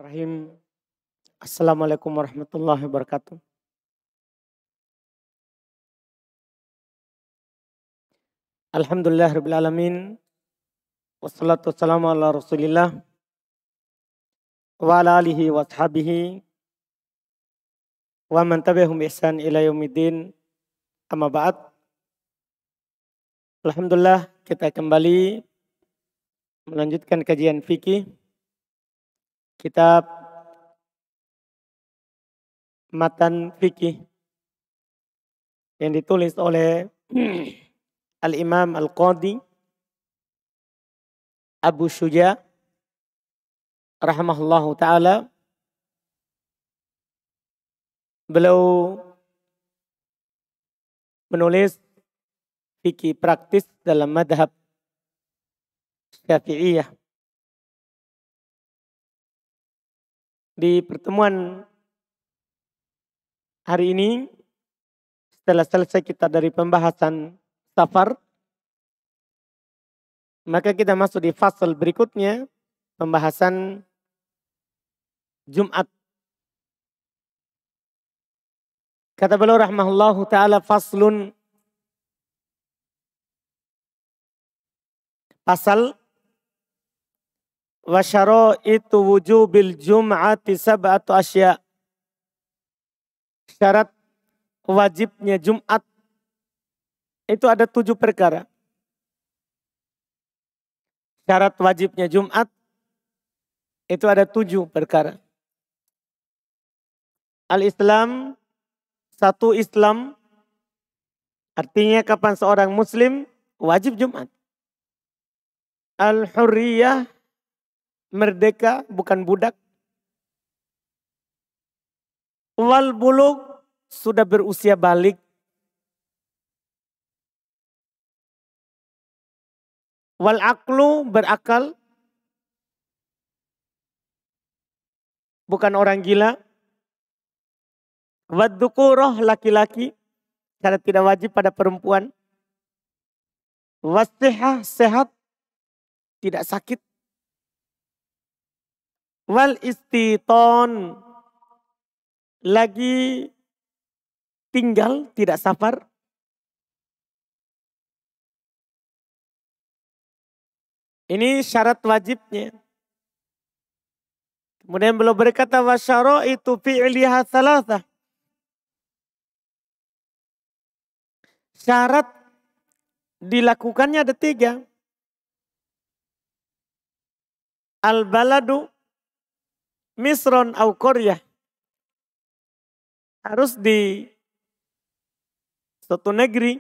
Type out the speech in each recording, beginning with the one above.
Bismillahirrahmanirrahim. Assalamualaikum warahmatullahi wabarakatuh. Alhamdulillah rabbil alamin. Wassalatu wassalamu ala Rasulillah wa ala alihi wa ashabihi wa man tabi'ahum bi ihsan ila yaumiddin. Amma ba'd. Alhamdulillah kita kembali melanjutkan kajian fikih kitab Matan Fikih yang ditulis oleh Al-Imam Al-Qadhi Abu Syuja rahimahullahu ta'ala. Beliau menulis fikih praktis dalam madhab Syafi'iyah. Di pertemuan hari ini, setelah selesai kita dari pembahasan safar, maka kita masuk di fasal berikutnya, pembahasan Jumat. Kata beliau rahimahullahu ta'ala, faslun, pasal wa syara'itu wujubil jum'ati sab'atu asya. Syarat wajibnya Jumat itu ada 7 perkara. Syarat wajibnya Jumat itu ada 7 perkara. Al-Islam, satu Islam, artinya kapan seorang Muslim wajib Jumat. Al-Hurriyah, merdeka bukan budak. Wal bulugh, sudah berusia balik. Wal aqlu, berakal, bukan orang gila. Wad dukurah, laki-laki, karena tidak wajib pada perempuan. Wasihah, sehat, tidak sakit. Wal istiton, lagi tinggal, tidak safar. Ini syarat wajibnya. Kemudian beliau berkata, wa syara'itu fi'liha salasah. Syarat dilakukannya ada 3. Al-baladu misron au qaryah. Harus di suatu negeri,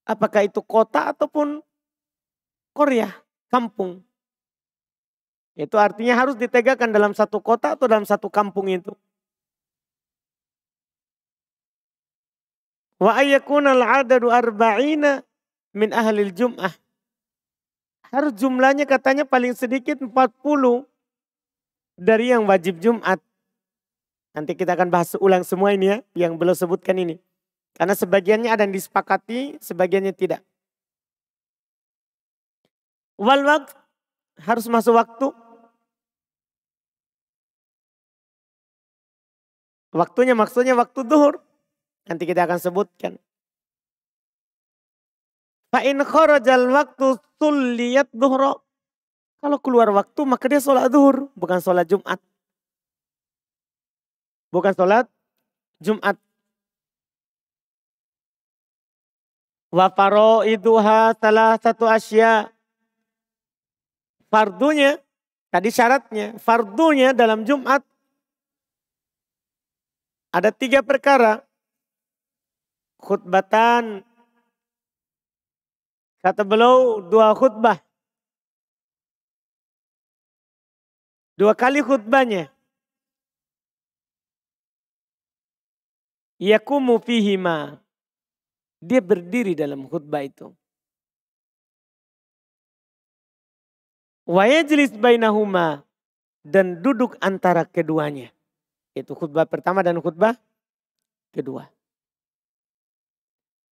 apakah itu kota ataupun qaryah, kampung. Itu artinya harus ditegakkan dalam satu kota atau dalam satu kampung itu. Wa ayyakuna al-adadu arba'ina min ahlil jum'ah. Harus jumlahnya katanya paling sedikit 40 dari yang wajib Jumat. Nanti kita akan bahas ulang semua ini ya, yang belum sebutkan ini. Karena sebagiannya ada yang disepakati, sebagiannya tidak. Wal waqt, harus masuk waktu. Waktunya maksudnya waktu duhur. Nanti kita akan sebutkan. Fa in kharajal waktu sulliyat duhra. Kalau keluar waktu maka dia sholat duhur, bukan sholat Jumat. Bukan sholat Jumat. Wa faraiduha salah satu asya. Fardunya, tadi syaratnya, fardunya dalam Jumat ada 3 perkara. Khutbatan, kata beliau 2 khutbah. 2 kali khutbahnya. Yakumu fihima. Dia berdiri dalam khutbah itu. Wa yajlis bainahuma. Dan duduk antara keduanya. Itu khutbah pertama dan khutbah kedua.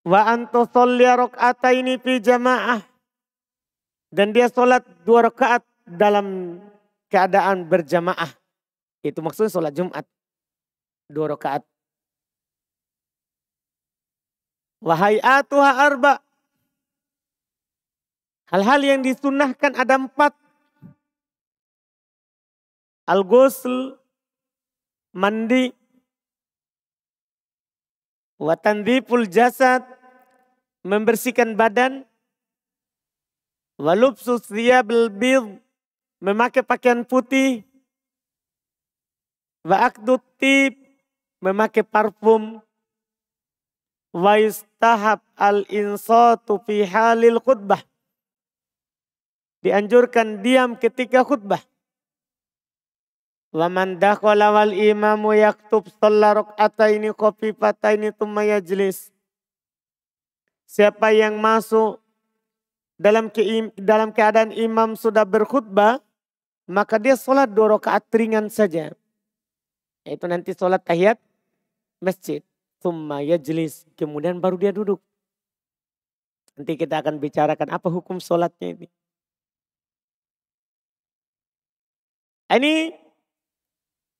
Wa antusollia rok'ataini fi jamaah. Dan dia sholat 2 rakaat dalam keadaan berjamaah. Itu maksudnya sholat Jumat. 2 rakaat. Wahayatuha arba. Hal-hal yang disunnahkan ada 4. Al-ghusl, mandi, wa tandhiful jasad, membersihkan badan, wa lubsus thiyabil bidh, memakai pakaian putih, wa akdut tib, memakai parfum, wa yustahab al-insatu fi halil khutbah, dianjurkan diam ketika khutbah. Wa man dakhala wal imamu yaktub shalla rak'ataini khafifataini tsumma yajlis. Siapa yang masuk dalam keadaan imam sudah berkhutbah, maka dia sholat 2 rakaat ringan saja. Itu nanti sholat tahiyat masjid. Tsumma yajlis. Kemudian baru dia duduk. Nanti kita akan bicarakan apa hukum sholatnya ini. Ini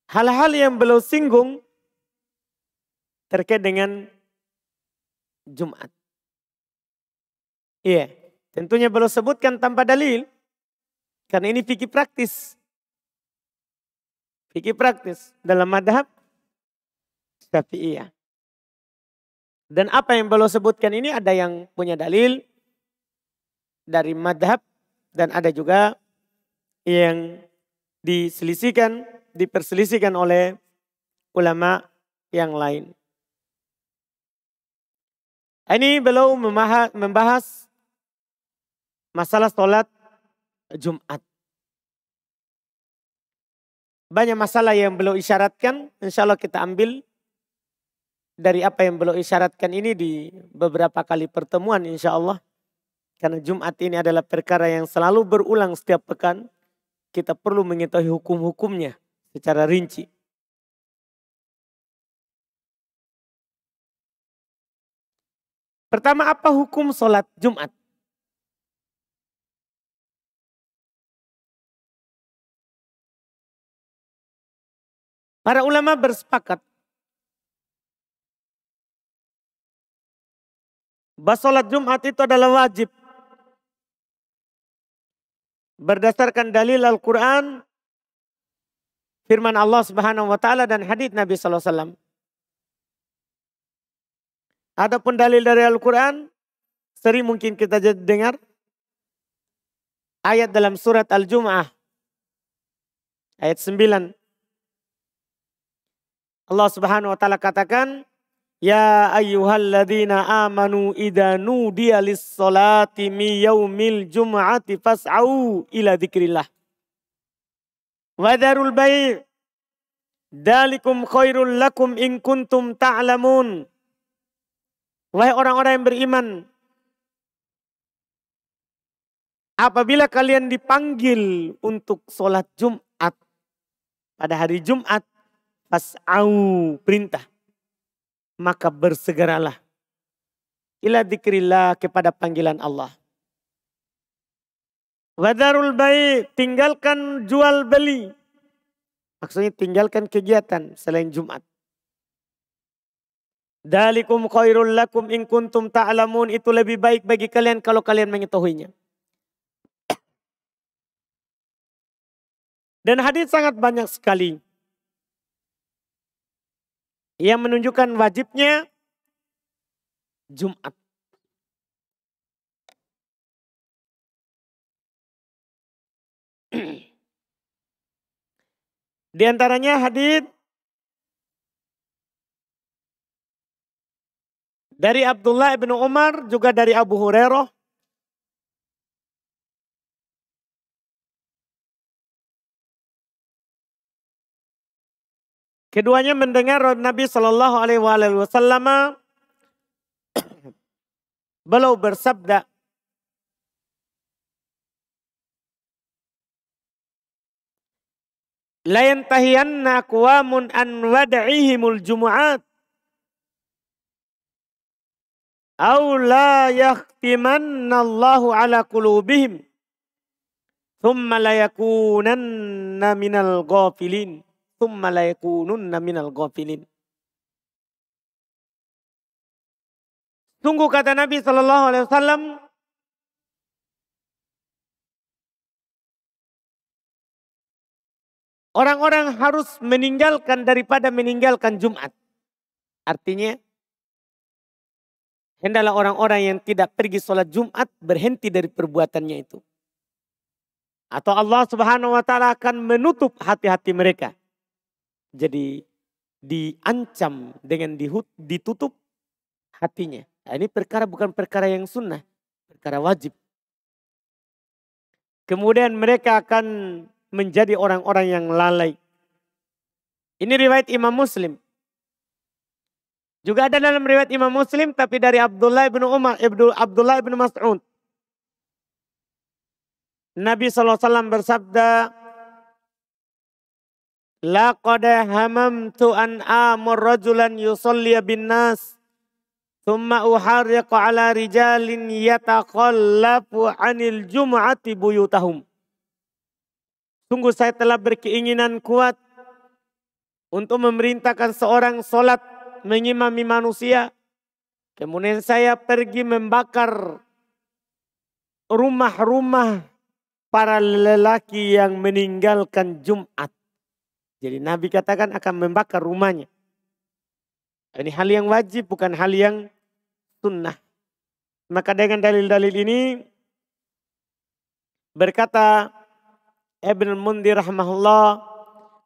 hal-hal yang beliau singgung terkait dengan Jumat. Iya, tentunya beliau sebutkan tanpa dalil. Karena ini fikih praktis. Fikih praktis dalam madhab Syafi'iyah. Dan apa yang beliau sebutkan ini ada yang punya dalil dari madhab. Dan ada juga yang diperselisihkan oleh ulama yang lain. Ini beliau membahas masalah sholat Jumat. Banyak masalah yang beliau isyaratkan, insya Allah kita ambil dari apa yang beliau isyaratkan ini di beberapa kali pertemuan insya Allah. Karena Jumat ini adalah perkara yang selalu berulang setiap pekan. Kita perlu mengetahui hukum-hukumnya secara rinci. Pertama, apa hukum sholat Jumat? Para ulama bersepakat bahwa sholat Jumat itu adalah wajib. Berdasarkan dalil Al-Quran, firman Allah Subhanahu wa Ta'ala dan hadits Nabi Sallallahu Alaihi Wasallam. Adapun dalil dari Al-Quran, sering mungkin kita dengar ayat dalam surat Al-Jum'ah, ayat 9. Allah Subhanahu wa Ta'ala katakan, Ya ayyuhalladzina amanu idza nudiya lis-sholati mi yaumil jum'ati fas'au ila dzikrillah. Wa dzarul bai' dzalikum khairul lakum in kuntum ta'lamun. Wahai orang-orang yang beriman, apabila kalian dipanggil untuk sholat Jumat pada hari Jumat, fas'au, perintah, maka bersegeralah ila dzikrillah, kepada panggilan Allah. Wadarul bai', tinggalkan jual beli. Maksudnya tinggalkan kegiatan selain Jumat. Dalikum khairul lakum in kuntum ta'lamun, itu lebih baik bagi kalian kalau kalian mengetahuinya. Dan hadis sangat banyak sekali yang menunjukkan wajibnya Jumat. Di antaranya hadis dari Abdullah bin Umar, juga dari Abu Hurairah. Keduanya mendengar Nabi Shallallahu Alaihi Wasallam beliau bersabda, la yantahiyanna aqwamun an wad'ihimul jumu'at aw la yahtimanna Allahu ala qulubihim thumma la yakunanna minal ghafilin thumma la yakununna minal ghafilin. Sungguh kata Nabi SAW, orang-orang harus meninggalkan daripada meninggalkan Jumat. Artinya, hendaklah orang-orang yang tidak pergi sholat Jumat berhenti dari perbuatannya itu. Atau Allah Subhanahu wa Ta'ala akan menutup hati-hati mereka. Jadi diancam dengan ditutup hatinya. Nah, ini perkara bukan perkara yang sunnah, perkara wajib. Kemudian mereka akan menjadi orang-orang yang lalai. Ini riwayat Imam Muslim. Juga ada dalam riwayat Imam Muslim tapi dari Abdullah bin Mas'ud. Nabi SAW bersabda, laqad hamamtu an amur rajulan yusalliya bin nas. Thumma uharriqu ala rijalin yatakhallafu anil jum'ati buyutahum. Sungguh saya telah berkeinginan kuat untuk memerintahkan seorang sholat mengimami manusia. Kemudian saya pergi membakar rumah-rumah para lelaki yang meninggalkan Jumat. Jadi Nabi katakan akan membakar rumahnya. Ini hal yang wajib bukan hal yang sunnah. Maka dengan dalil-dalil ini berkata Ibn Mundhir rahimahullah,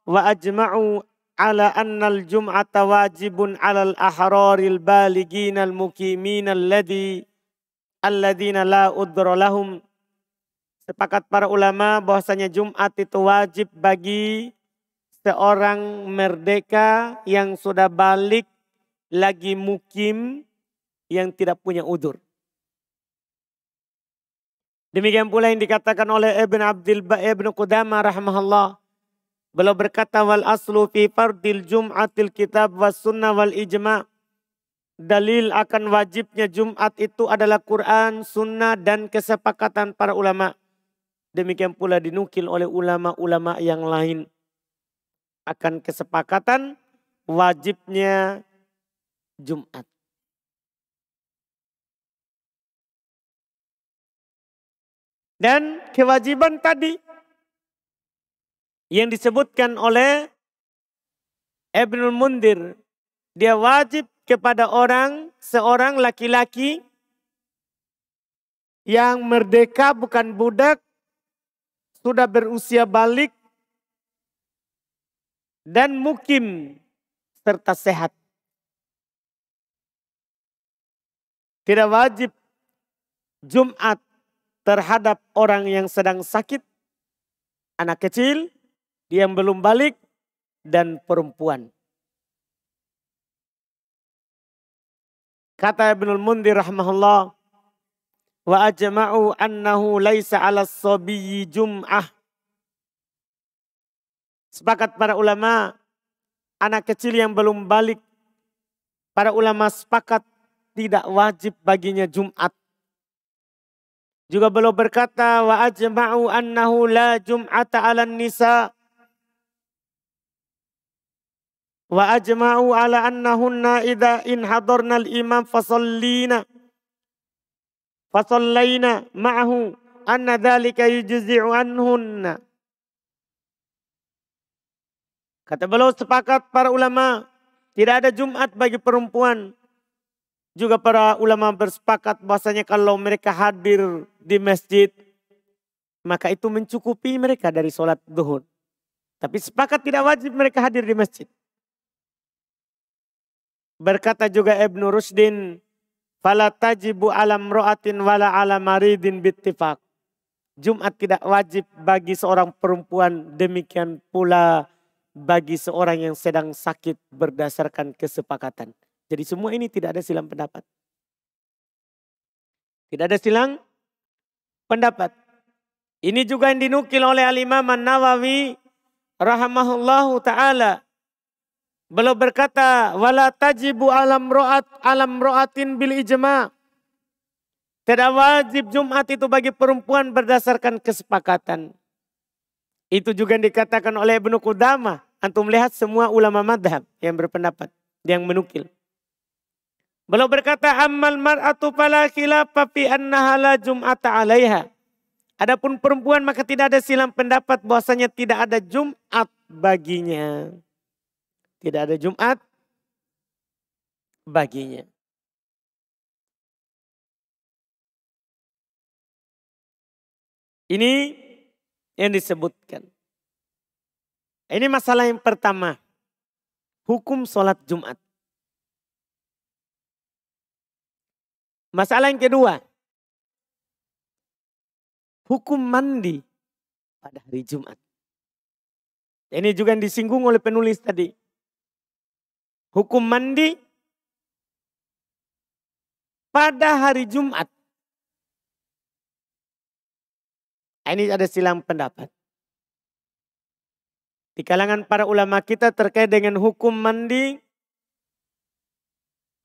wa ajma'u ala annal jum'ata wajibun alal ahraril baligin al mukimin alladhina la udra lahum. Sepakat para ulama bahwasanya Jumat itu wajib bagi seorang merdeka yang sudah balik lagi mukim yang tidak punya udzur. Demikian pula yang dikatakan oleh Ibn Qudamah rahimahullah. Beliau berkata wal aslu fi fardil jum'atil kitab was sunnah wal ijma'. Dalil akan wajibnya Jumat itu adalah Quran, sunnah dan kesepakatan para ulama. Demikian pula dinukil oleh ulama-ulama yang lain. Akan kesepakatan wajibnya Jumat. Dan kewajiban tadi yang disebutkan oleh Ibnul Mundhir, dia wajib kepada seorang laki-laki yang merdeka bukan budak, sudah berusia balik dan mukim serta sehat. Tidak wajib Jumat terhadap orang yang sedang sakit, anak kecil, dia yang belum balik, dan perempuan. Kata Ibnul Mundhir rahimahullah, wa ajma'u annahu laisa 'ala as-sabiyyi jum'ah. Sepakat para ulama, anak kecil yang belum balik, para ulama sepakat tidak wajib baginya Jumat. Juga beliau berkata wa ajma'u annahu la jum'ata 'alan nisa. Wa ajma'u ala annahunna idza in hadarna al-imam fasallayna ma'ahu anna dzalika yujzi'u anhunna. Kata beliau sepakat para ulama tidak ada Jumat bagi perempuan. Juga para ulama bersepakat bahwasanya kalau mereka hadir di masjid, maka itu mencukupi mereka dari sholat zuhur. Tapi sepakat tidak wajib mereka hadir di masjid. Berkata juga Ibnu Rushdin, fala tajibu alam ro'atin wala ala maridin bittifaq. Jumat tidak wajib bagi seorang perempuan, demikian pula bagi seorang yang sedang sakit berdasarkan kesepakatan. Jadi semua ini tidak ada silang pendapat. Tidak ada silang pendapat. Ini juga yang dinukil oleh Al-Imam An-Nawawi rahimahullahu ta'ala. Beliau berkata, wala tajibu alam ro'atin bil ijma'. Tidak wajib Jumat itu bagi perempuan berdasarkan kesepakatan. Itu juga yang dikatakan oleh Ibnu Qudamah antum lihat semua ulama madhab yang berpendapat, yang menukil. Beliau berkata, ammal mar'atu fala khilafa fi annaha la jum'ata 'alaiha. Adapun perempuan maka tidak ada silang pendapat bahwasanya tidak ada Jumat baginya. Tidak ada Jumat baginya. Ini yang disebutkan. Ini masalah yang pertama. Hukum sholat Jumat. Masalah yang kedua. Hukum mandi pada hari Jumat. Ini juga yang disinggung oleh penulis tadi. Hukum mandi pada hari Jumat. Ini ada silang pendapat. Di kalangan para ulama kita terkait dengan hukum mandi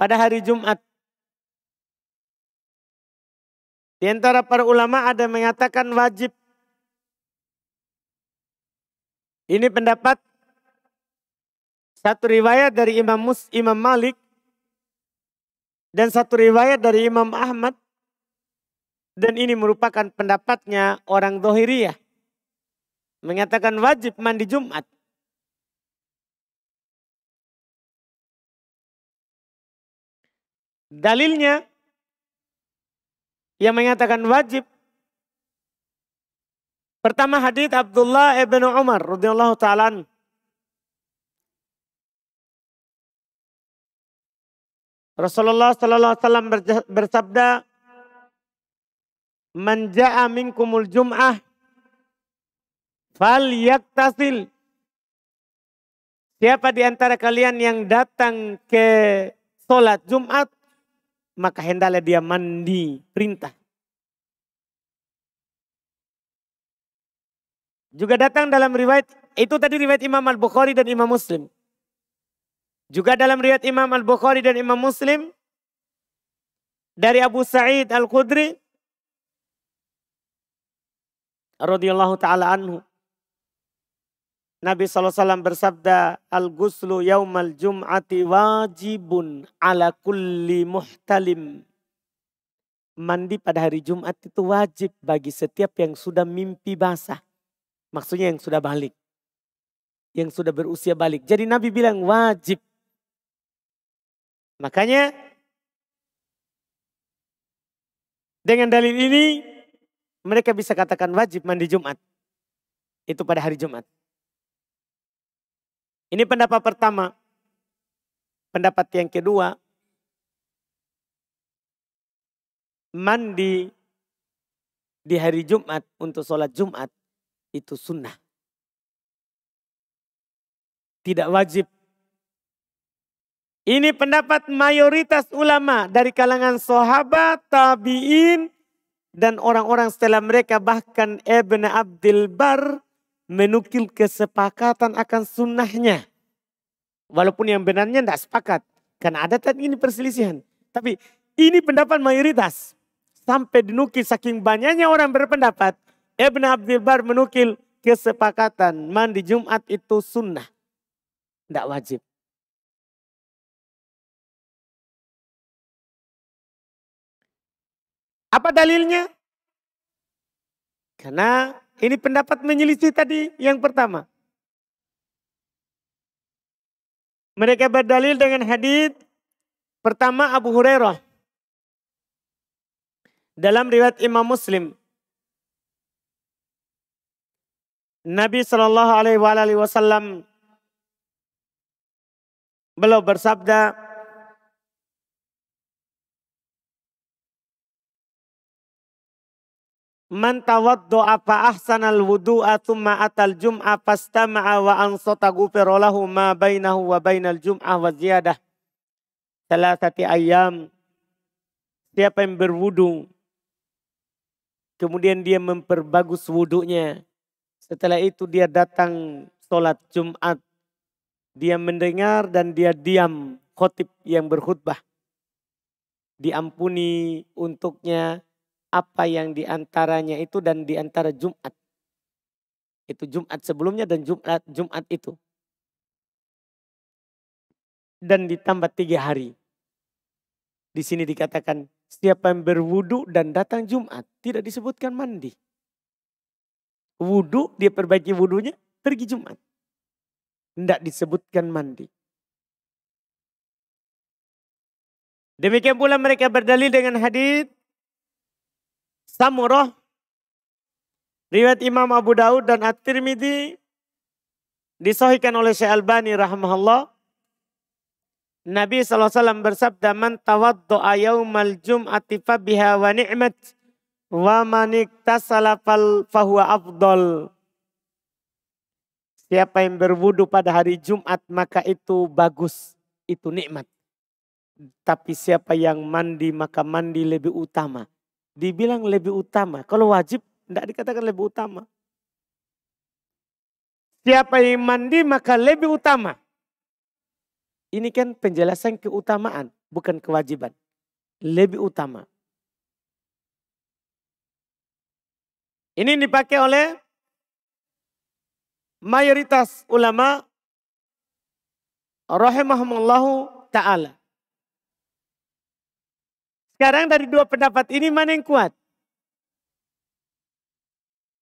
pada hari Jumat. Di antara para ulama ada yang mengatakan wajib. Ini pendapat satu riwayat dari Imam Malik dan satu riwayat dari Imam Ahmad. Dan ini merupakan pendapatnya orang Dhahiriyah. Mengatakan wajib mandi Jumat. Dalilnya yang mengatakan wajib. Pertama hadits Abdullah ibn Umar radhiyallahu ta'ala. Rasulullah sallallahu alaihi wasallam bersabda, "Man jaa'a minkumul jum'ah falyaktasil." Siapa di antara kalian yang datang ke sholat Jumat, maka hendaklah dia mandi, perintah. Juga datang dalam riwayat, itu tadi riwayat Imam Al-Bukhari dan Imam Muslim. Juga dalam riwayat Imam Al-Bukhari dan Imam Muslim, dari Abu Sa'id Al-Khudri, radhiyallahu ta'ala anhu. Nabi SAW bersabda, al-ghuslu yaumal jum'ati wajibun ala kulli muhtalim. Mandi pada hari Jumat itu wajib bagi setiap yang sudah mimpi basah. Maksudnya yang sudah balik. Yang sudah berusia balik. Jadi Nabi bilang wajib. Makanya dengan dalil ini mereka bisa katakan wajib mandi Jumat. Itu pada hari Jumat. Ini pendapat pertama. Pendapat yang kedua. Mandi di hari Jumat untuk sholat Jumat itu sunnah. Tidak wajib. Ini pendapat mayoritas ulama dari kalangan sahabat, tabi'in, dan orang-orang setelah mereka, bahkan Ibn Abdul Bar menukil kesepakatan akan sunnahnya. Walaupun yang benarnya tidak sepakat. Karena ada tadi ini perselisihan. Tapi ini pendapat mayoritas. Sampai dinukil saking banyaknya orang berpendapat. Ibn Abdul Bar menukil kesepakatan mandi Jumat itu sunnah. Tidak wajib. Apa dalilnya? Karena ini pendapat menyelisih tadi yang pertama. Mereka berdalil dengan hadits pertama Abu Hurairah. Dalam riwayat Imam Muslim. Nabi SAW beliau bersabda, "Man tawaddu'a fa ahsanal wudu'a tsumma atal jum'a fastama'a wa ansata ghufira lahu ma bainahu wa bainal jum'ah wa ziyadah salasati ayyam." Siapa yang berwudu kemudian dia memperbagus wudunya, setelah itu dia datang sholat Jumat, dia mendengar dan dia diam khotib yang berkhutbah, diampuni untuknya apa yang diantaranya itu dan diantara Jumat. Itu Jumat sebelumnya dan Jumat itu. dan ditambah 3 hari. Di sini dikatakan siapa yang berwudu dan datang Jumat. Tidak disebutkan mandi. Wudu, dia perbaiki wudunya, pergi Jumat. Tidak disebutkan mandi. Demikian pula mereka berdalil dengan hadis Samurah, riwayat Imam Abu Daud dan At-Tirmidzi, disahihkan oleh Syekh Albani rahimahullah. Nabi SAW bersabda, man tawaddu'a yaumal jum'ati fabiha wa ni'mat wa man iktasala fahuwa afdal. Siapa yang berwudu pada hari Jumat maka itu bagus, itu nikmat. Tapi siapa yang mandi maka mandi lebih utama. Dibilang lebih utama, kalau wajib tidak dikatakan lebih utama. Siapa yang mandi maka lebih utama. Ini kan penjelasan keutamaan, bukan kewajiban. Lebih utama. Ini dipakai oleh mayoritas ulama rahimahumullahu ta'ala. Sekarang dari dua pendapat ini mana yang kuat?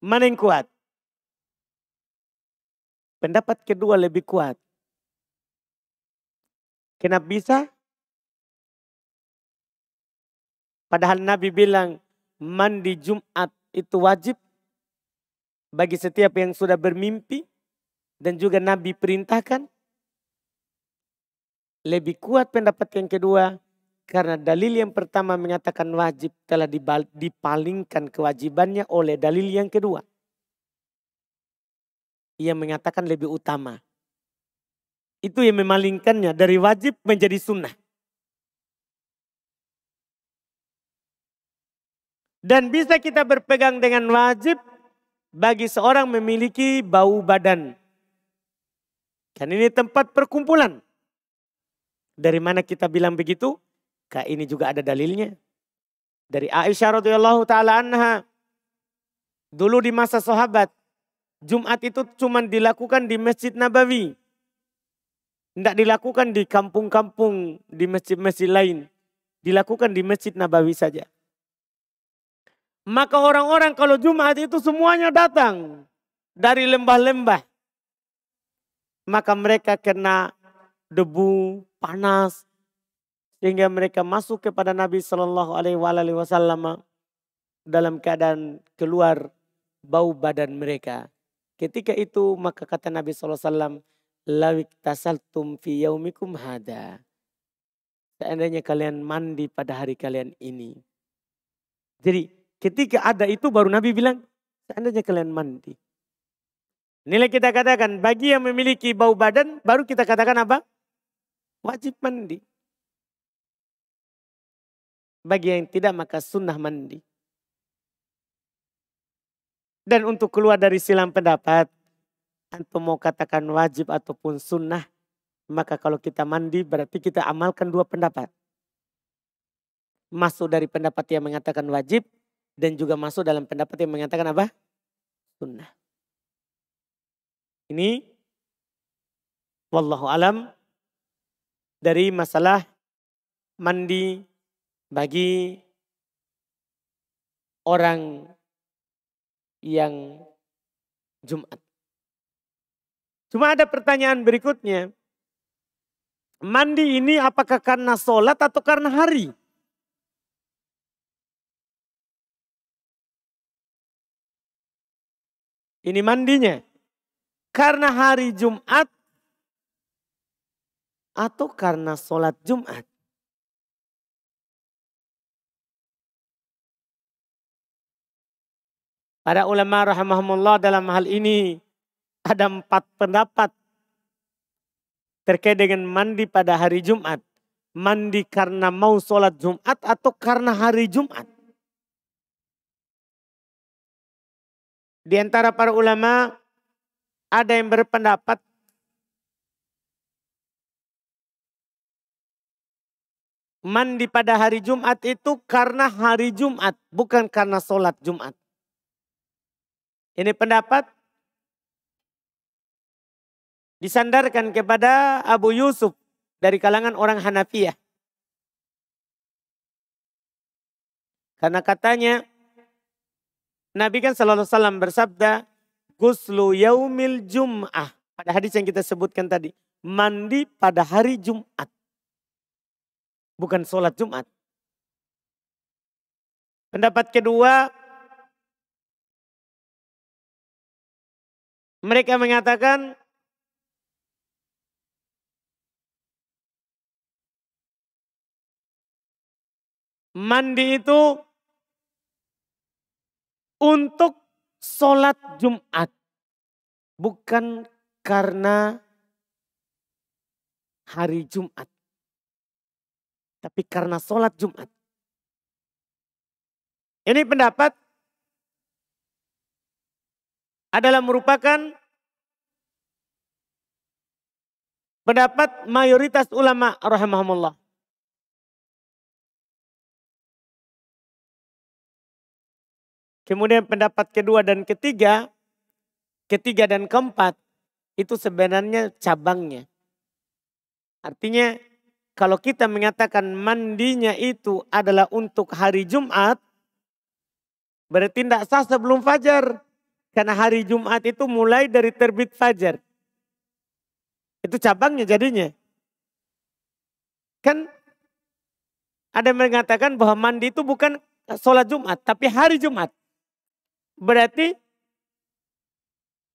Mana yang kuat? Pendapat kedua lebih kuat. Kenapa bisa? Padahal Nabi bilang mandi Jumat itu wajib bagi setiap yang sudah bermimpi. Dan juga Nabi perintahkan. Lebih kuat pendapat yang kedua. Karena dalil yang pertama mengatakan wajib telah dipalingkan kewajibannya oleh dalil yang kedua. Ia mengatakan lebih utama. Itu yang memalingkannya dari wajib menjadi sunnah. Dan bisa kita berpegang dengan wajib bagi seorang memiliki bau badan. Kan ini tempat perkumpulan. Dari mana kita bilang begitu? Kak ini juga ada dalilnya. Dari Aisyah radhiyallahu taala anha. Dulu di masa sahabat, Jumat itu cuma dilakukan di Masjid Nabawi. Tidak dilakukan di kampung-kampung, di masjid-masjid lain. Dilakukan di Masjid Nabawi saja. Maka orang-orang kalau Jumat itu semuanya datang dari lembah-lembah. Maka mereka kena debu, panas. Sehingga mereka masuk kepada Nabi SAW dalam keadaan keluar bau badan mereka. Ketika itu maka kata Nabi SAW, lawik tasaltum fi yaumikum hada. Seandainya kalian mandi pada hari kalian ini. Jadi ketika ada itu baru Nabi bilang, seandainya kalian mandi. Inilah kita katakan, bagi yang memiliki bau badan, baru kita katakan apa? Wajib mandi. Bagi yang tidak maka sunnah mandi. Dan untuk keluar dari silang pendapat, antum mau katakan wajib ataupun sunnah, maka kalau kita mandi berarti kita amalkan dua pendapat. Masuk dari pendapat yang mengatakan wajib dan juga masuk dalam pendapat yang mengatakan apa? Sunnah. Ini wallahu alam dari masalah mandi bagi orang yang Jumat. Cuma ada pertanyaan berikutnya. Mandi ini apakah karena sholat atau karena hari? Ini mandinya. Karena hari Jumat atau karena sholat Jumat? Para ulama rahimahumullah dalam hal ini ada 4 pendapat terkait dengan mandi pada hari Jumat. Mandi karena mau sholat Jumat atau karena hari Jumat. Di antara para ulama ada yang berpendapat mandi pada hari Jumat itu karena hari Jumat, bukan karena sholat Jumat. Ini pendapat disandarkan kepada Abu Yusuf dari kalangan orang Hanafiyah. Karena katanya Nabi kan sallallahu alaihi wasallam bersabda, "Ghuslu yaumil jum'ah." Pada hadis yang kita sebutkan tadi, mandi pada hari Jumat. Bukan sholat Jumat. Pendapat kedua, mereka mengatakan mandi itu untuk sholat Jumat. Bukan karena hari Jumat. Tapi karena sholat Jumat. Ini pendapat adalah merupakan pendapat mayoritas ulama rahimahumullah. Kemudian pendapat kedua dan ketiga dan keempat itu sebenarnya cabangnya. Artinya kalau kita mengatakan mandinya itu adalah untuk hari Jumat, berarti tidak sah sebelum fajar. Karena hari Jumat itu mulai dari terbit fajar. Itu cabangnya jadinya. Kan ada yang mengatakan bahwa mandi itu bukan sholat Jumat, tapi hari Jumat. Berarti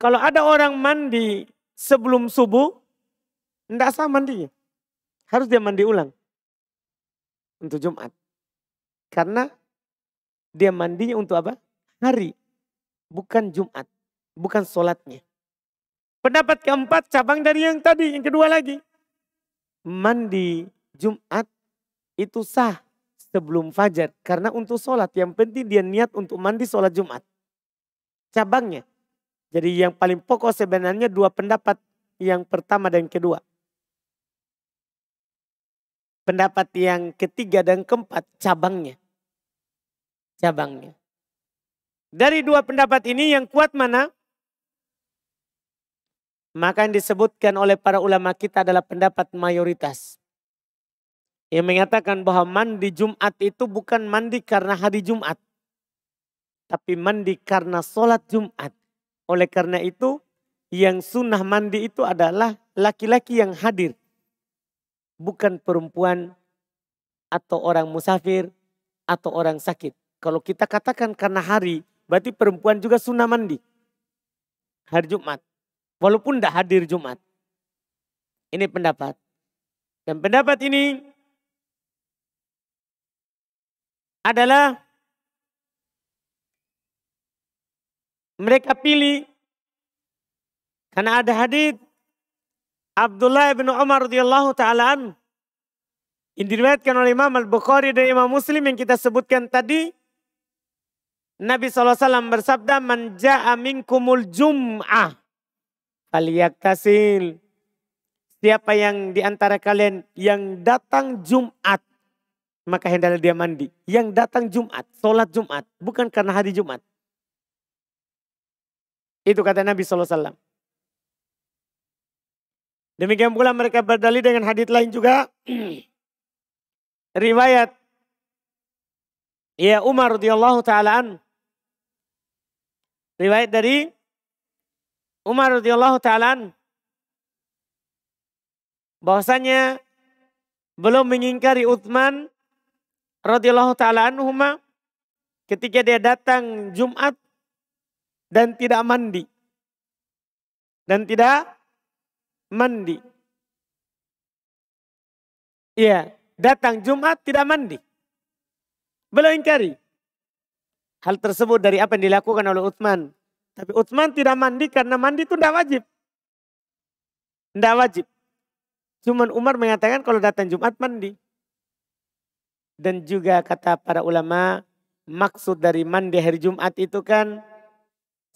kalau ada orang mandi sebelum subuh, tidak sah mandinya. Harus dia mandi ulang untuk Jumat. Karena dia mandinya untuk apa? Hari. Bukan Jumat. Bukan sholatnya. Pendapat keempat cabang dari yang tadi. Yang kedua lagi. Mandi Jumat itu sah sebelum fajar. Karena untuk sholat. Yang penting dia niat untuk mandi sholat Jumat. Cabangnya. Jadi yang paling pokok sebenarnya dua pendapat. Yang pertama dan kedua. Pendapat yang ketiga dan keempat cabangnya. Cabangnya. Dari dua pendapat ini yang kuat mana? Maka yang disebutkan oleh para ulama kita adalah pendapat mayoritas. Yang mengatakan bahwa mandi Jumat itu bukan mandi karena hari Jumat. Tapi mandi karena sholat Jumat. Oleh karena itu yang sunnah mandi itu adalah laki-laki yang hadir. Bukan perempuan atau orang musafir atau orang sakit. Kalau kita katakan karena hari, berarti perempuan juga sunnah mandi. Hari Jumat. Walaupun tidak hadir Jumat. Ini pendapat. Dan pendapat ini adalah mereka pilih karena ada hadis Abdullah bin Umar radhiyallahu ta'ala anhu yang diriwayatkan oleh Imam Al-Bukhari dan Imam Muslim yang kita sebutkan tadi. Nabi SAW bersabda, "Man ja'a minkumul jum'ah falyaktasil." Siapa yang di antara kalian yang datang Jumat, maka hendaklah dia mandi. Yang datang Jumat, sholat Jumat, bukan karena hari Jumat. Itu kata Nabi SAW. Demikian pula mereka berdalil dengan hadis lain juga. Riwayat ya Umar radhiyallahu ta'ala an. Riwayat dari Umar radhiyallahu ta'ala an. Bahwasanya belum mengingkari Utsman radhiyallahu ta'ala anhuma ketika dia datang Jumat dan tidak mandi. Dan tidak mandi. Iya, datang Jumat tidak mandi. Belum ingkari. Hal tersebut dari apa yang dilakukan oleh Utsman. Tapi Utsman tidak mandi karena mandi itu tidak wajib. Tidak wajib. Cuman Umar mengatakan kalau datang Jumat mandi. Dan juga kata para ulama, maksud dari mandi hari Jumat itu kan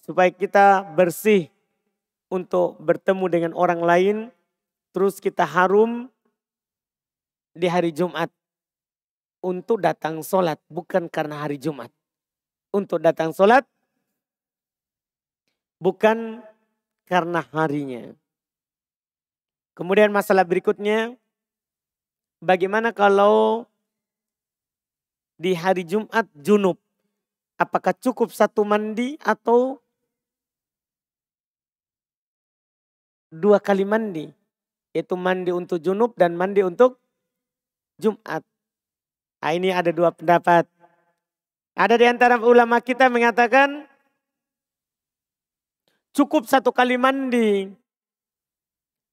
supaya kita bersih untuk bertemu dengan orang lain. Terus kita harum di hari Jumat. Untuk datang sholat. Bukan karena hari Jumat. Untuk datang sholat. Bukan karena harinya. Kemudian masalah berikutnya. bagaimana kalau di hari Jumat junub? Apakah cukup satu mandi atau 2 kali mandi? Yaitu mandi untuk junub dan mandi untuk Jumat. Nah, ini ada 2 pendapat. Ada di antara ulama kita mengatakan cukup 1 kali mandi.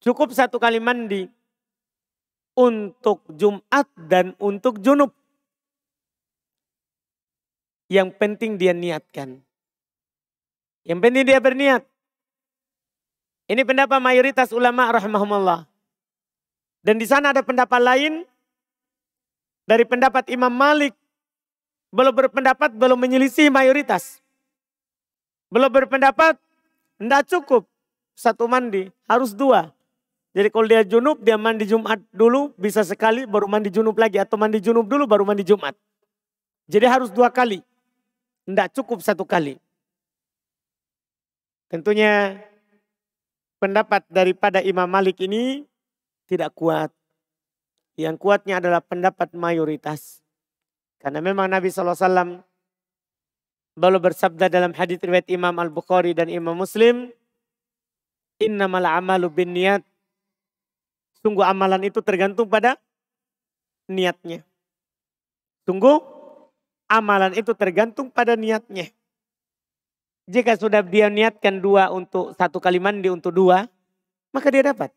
Cukup 1 kali mandi untuk Jumat dan untuk junub. Yang penting dia niatkan. Yang penting dia berniat. Ini pendapat mayoritas ulama rahimahumullah. Dan di sana ada pendapat lain dari pendapat Imam Malik. Belum berpendapat, belum menyelisih mayoritas. Belum berpendapat, tidak cukup 1 mandi, harus 2. Jadi kalau dia junub, dia mandi Jumat dulu, bisa sekali baru mandi junub lagi. Atau mandi junub dulu baru mandi Jumat. Jadi harus 2 kali. Tidak cukup 1 kali. Tentunya pendapat daripada Imam Malik ini tidak kuat. Yang kuatnya adalah pendapat mayoritas. Karena memang Nabi SAW baru bersabda dalam hadits riwayat Imam Al-Bukhari dan Imam Muslim. Innamal amalu bin niat. Sungguh amalan itu tergantung pada niatnya. Sungguh amalan itu tergantung pada niatnya. Jika sudah dia niatkan 2 untuk 1 kali mandi untuk 2, maka dia dapat.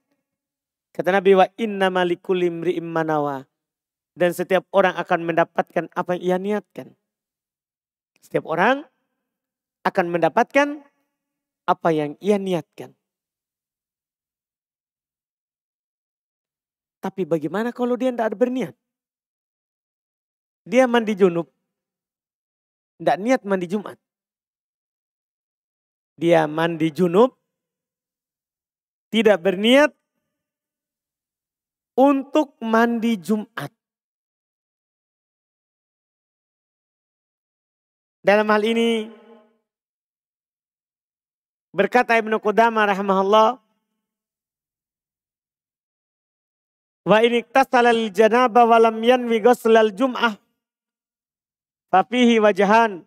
Kata Nabi, wa innama likulli imri'in ma nawa. Dan setiap orang akan mendapatkan apa yang ia niatkan. Setiap orang akan mendapatkan apa yang ia niatkan. Tapi bagaimana kalau dia tidak berniat? Dia mandi junub. Tidak niat mandi Jumat. Dia mandi junub. Tidak berniat untuk mandi Jumat. Dalam hal ini berkata Ibnu Qudamah rahimahullah, wa in iktasala lil janabah wa lam yanwi ghuslal jum'ah fa fihi wajhan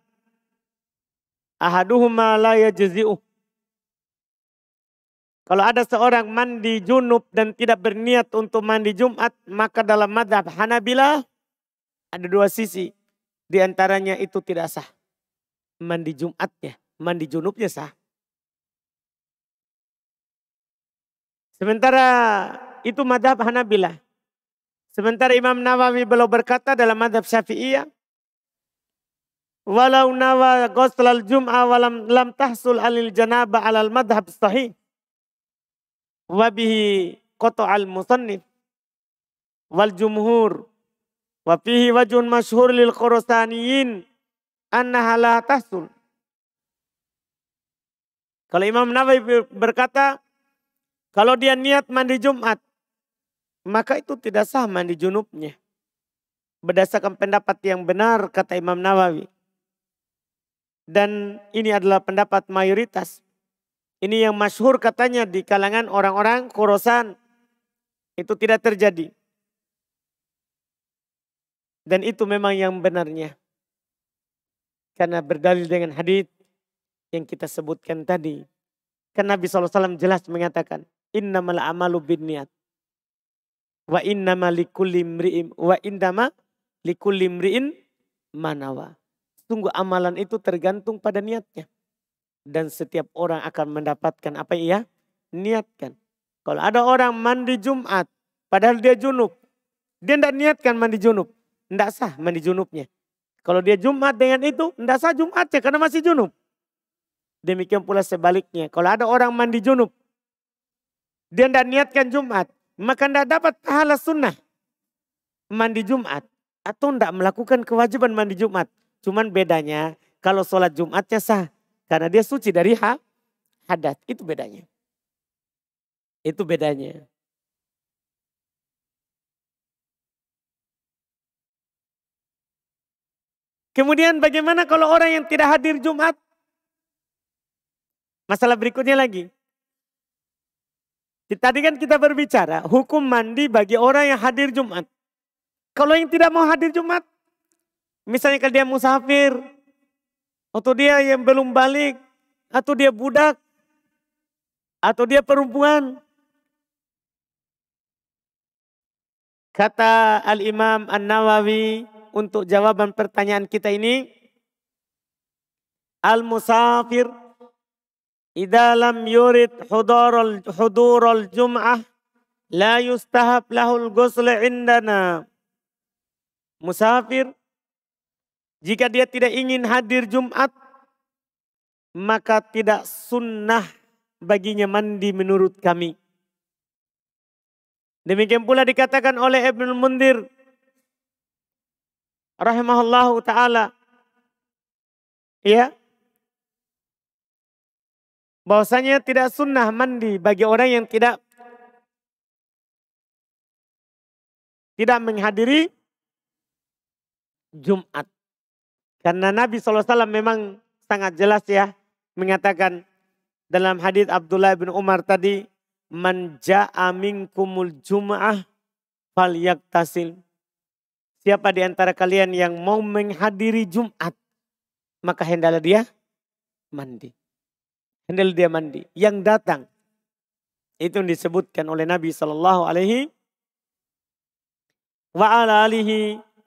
ahaduhuma la yajzi'u. Kalau ada seorang mandi junub dan tidak berniat untuk mandi Jumat, maka dalam mazhab Hanabilah ada 2 sisi. Di antaranya itu tidak sah. Mandi Jumatnya, mandi junubnya sah. Sementara itu mazhab Hanabilah. Sementara Imam Nawawi beliau berkata dalam mazhab Syafi'iyah, walau nawa ghuslal jum'ah walam lam tahsul alil janabah alal madhab sahih. Wabihi qata'al musannif wal jumhur. Wa fihi wajhun masyhur lil khurasaniyin annaha la tahsul. Kalau Imam Nawawi berkata, kalau dia niat mandi Jumat, maka itu tidak sah mandi junubnya. Berdasarkan pendapat yang benar kata Imam Nawawi. Dan ini adalah pendapat mayoritas. Ini yang masyhur katanya di kalangan orang-orang Khurasan. Itu tidak terjadi. Dan itu memang yang benarnya. Karena berdalil dengan hadits yang kita sebutkan tadi. Karena Nabi SAW jelas mengatakan, innamal amalu binniyat. Wa innama likulli imri'in manawa. Sungguh amalan itu tergantung pada niatnya. Dan setiap orang akan mendapatkan apa yang ia niatkan. Kalau ada orang mandi Jumat, padahal dia junub. Dia tidak niatkan mandi junub. Tidak sah mandi junubnya. Kalau dia Jumat dengan itu, tidak sah Jumatnya karena masih junub. Demikian pula sebaliknya. Kalau ada orang mandi junub, dia tidak niatkan Jumat, maka tidak dapat pahala sunnah mandi Jumat. Atau tidak melakukan kewajiban mandi Jumat. Cuman bedanya kalau sholat Jumatnya sah. Karena dia suci dari hadas. Itu bedanya. Itu bedanya. Kemudian bagaimana kalau orang yang tidak hadir Jumat? Masalah berikutnya lagi. Tadi kan kita berbicara hukum mandi bagi orang yang hadir Jumat. Kalau yang tidak mau hadir Jumat, misalnya kalau dia musafir, atau dia yang belum balik, atau dia budak, atau dia perempuan. Kata Al-Imam An-Nawawi untuk jawaban pertanyaan kita ini, Al-musafir idza lam yurid hudurul jum'ah la yustahab lahul ghusl indana. Musafir jika dia tidak ingin hadir Jumat, maka tidak sunnah baginya mandi menurut kami. Demikian pula dikatakan oleh Ibnu Mundir rahimahullahu ta'ala. Ya. Bahwasanya tidak sunnah mandi bagi orang yang tidak menghadiri Jumat. Karena Nabi SAW memang sangat jelas ya mengatakan dalam hadits Abdullah bin Umar tadi, man ja'a minkumul jum'ah falyaktasil. Siapa di antara kalian yang mau menghadiri Jumat, maka hendaklah dia mandi. Hendaklah dia mandi. Yang datang itu yang disebutkan oleh Nabi sallallahu alaihi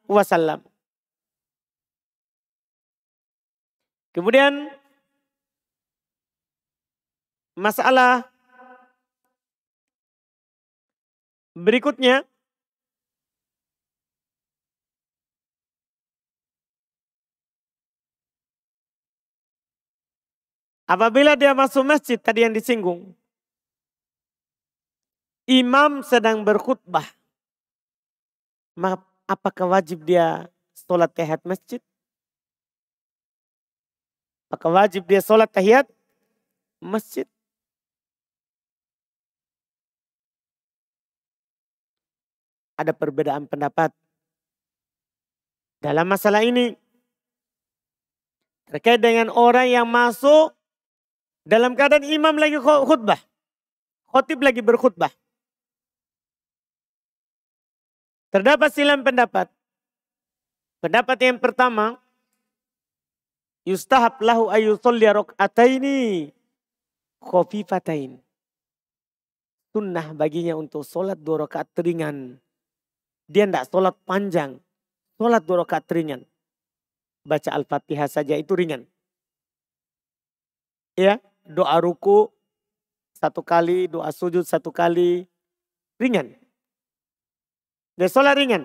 wasallam. Kemudian masalah berikutnya, apabila dia masuk masjid tadi yang disinggung, imam sedang berkhutbah, apakah wajib dia sholat tahiyat masjid? Apakah wajib dia sholat tahiyat masjid? Ada perbedaan pendapat dalam masalah ini. Terkait dengan orang yang masuk dalam keadaan imam lagi khutbah. Khotib lagi berkhutbah. Terdapat silang pendapat. Pendapat yang pertama, yustahab lahu ayyusolli rok'ataini khofifatain. Sunnah baginya untuk sholat 2 rakaat ringan. Dia tidak sholat panjang. Sholat 2 rakaat ringan. Baca Al-Fatihah saja itu ringan. Ya, doa ruku 1 kali, doa sujud 1 kali. Ringan. Dia sholat ringan.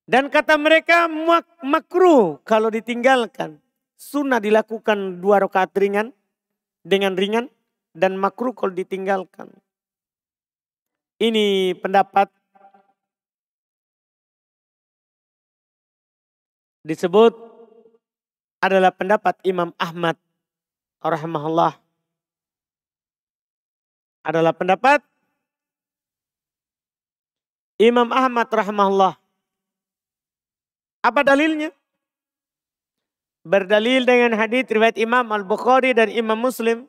Dan kata mereka makruh kalau ditinggalkan. Sunnah dilakukan 2 rakaat ringan dengan ringan dan makruh kalau ditinggalkan. Ini pendapat disebut adalah pendapat Imam Ahmad rahimahullah. Adalah pendapat Imam Ahmad rahimahullah. Apa dalilnya? Berdalil dengan hadits riwayat Imam Al-Bukhari dan Imam Muslim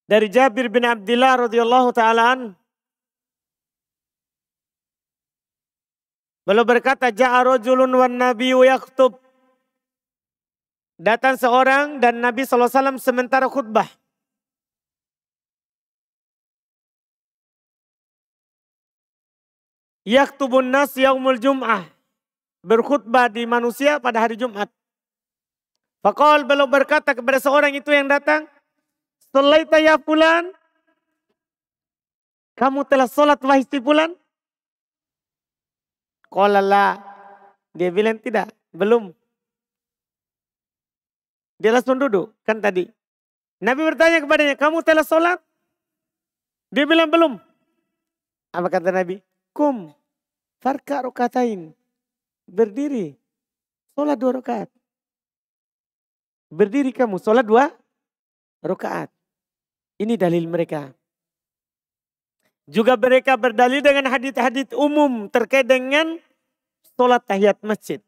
dari Jabir bin Abdullah radhiyallahu taala an. Beliau berkata, ja'a rajulun wan nabiyyu yakhutub. Datang seorang dan Nabi SAW sementara khutbah. Yaktubun nas yaumul jum'ah. Berkhutbah di manusia pada hari Jumat. Faqal, beliau berkata kepada seorang itu yang datang, sholaita ya fulan? Kamu telah sholat wahai si fulan? Qala la. Dia bilang tidak, belum. Dia langsung duduk, kan tadi. Nabi bertanya kepadanya, kamu telah sholat? Dia bilang belum. Apa kata Nabi? Kum, farka rakatain. Berdiri, sholat 2 rakaat. Berdiri kamu, sholat 2 rakaat. Ini dalil mereka. Juga mereka berdalil dengan hadits-hadits umum terkait dengan sholat tahiyat masjid.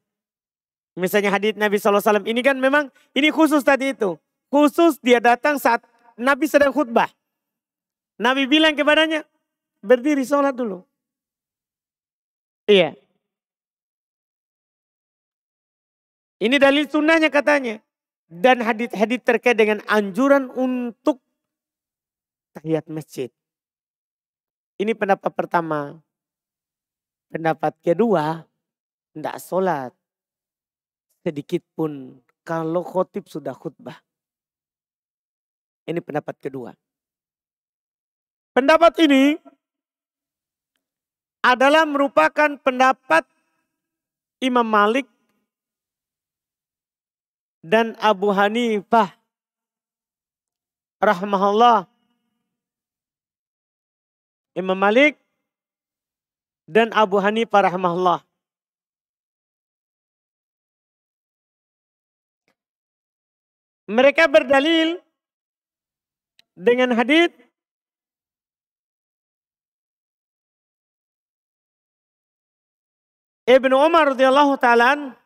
Misalnya hadits Nabi SAW ini kan memang ini khusus tadi itu. Khusus dia datang saat Nabi sedang khutbah. Nabi bilang kepadanya, berdiri sholat dulu. Iya. Ini dalil sunnahnya katanya. Dan hadis-hadis terkait dengan anjuran untuk tahiyat masjid. Ini pendapat pertama. Pendapat kedua, tidak sholat sedikit pun kalau khotib sudah khutbah. Ini pendapat kedua. Pendapat ini adalah merupakan pendapat Imam Malik dan Abu Hanifah rahimahullah. Imam Malik dan Abu Hanifah rahimahullah. Mereka berdalil dengan hadis Ibnu Umar radhiyallahu ta'ala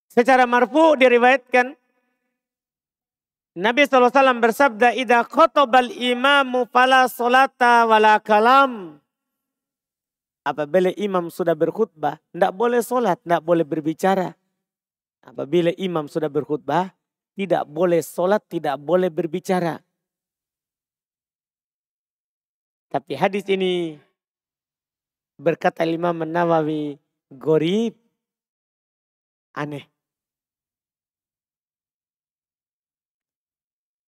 secara marfu diriwayatkan Nabi SAW bersabda, "Idza khatobal imamu fala salata wala kalam." Apabila imam sudah berkhutbah, tidak boleh sholat, tidak boleh berbicara. Apabila imam sudah berkhutbah, tidak boleh sholat, tidak boleh berbicara. Tapi hadis ini berkata Imam Nawawi, gharib, aneh.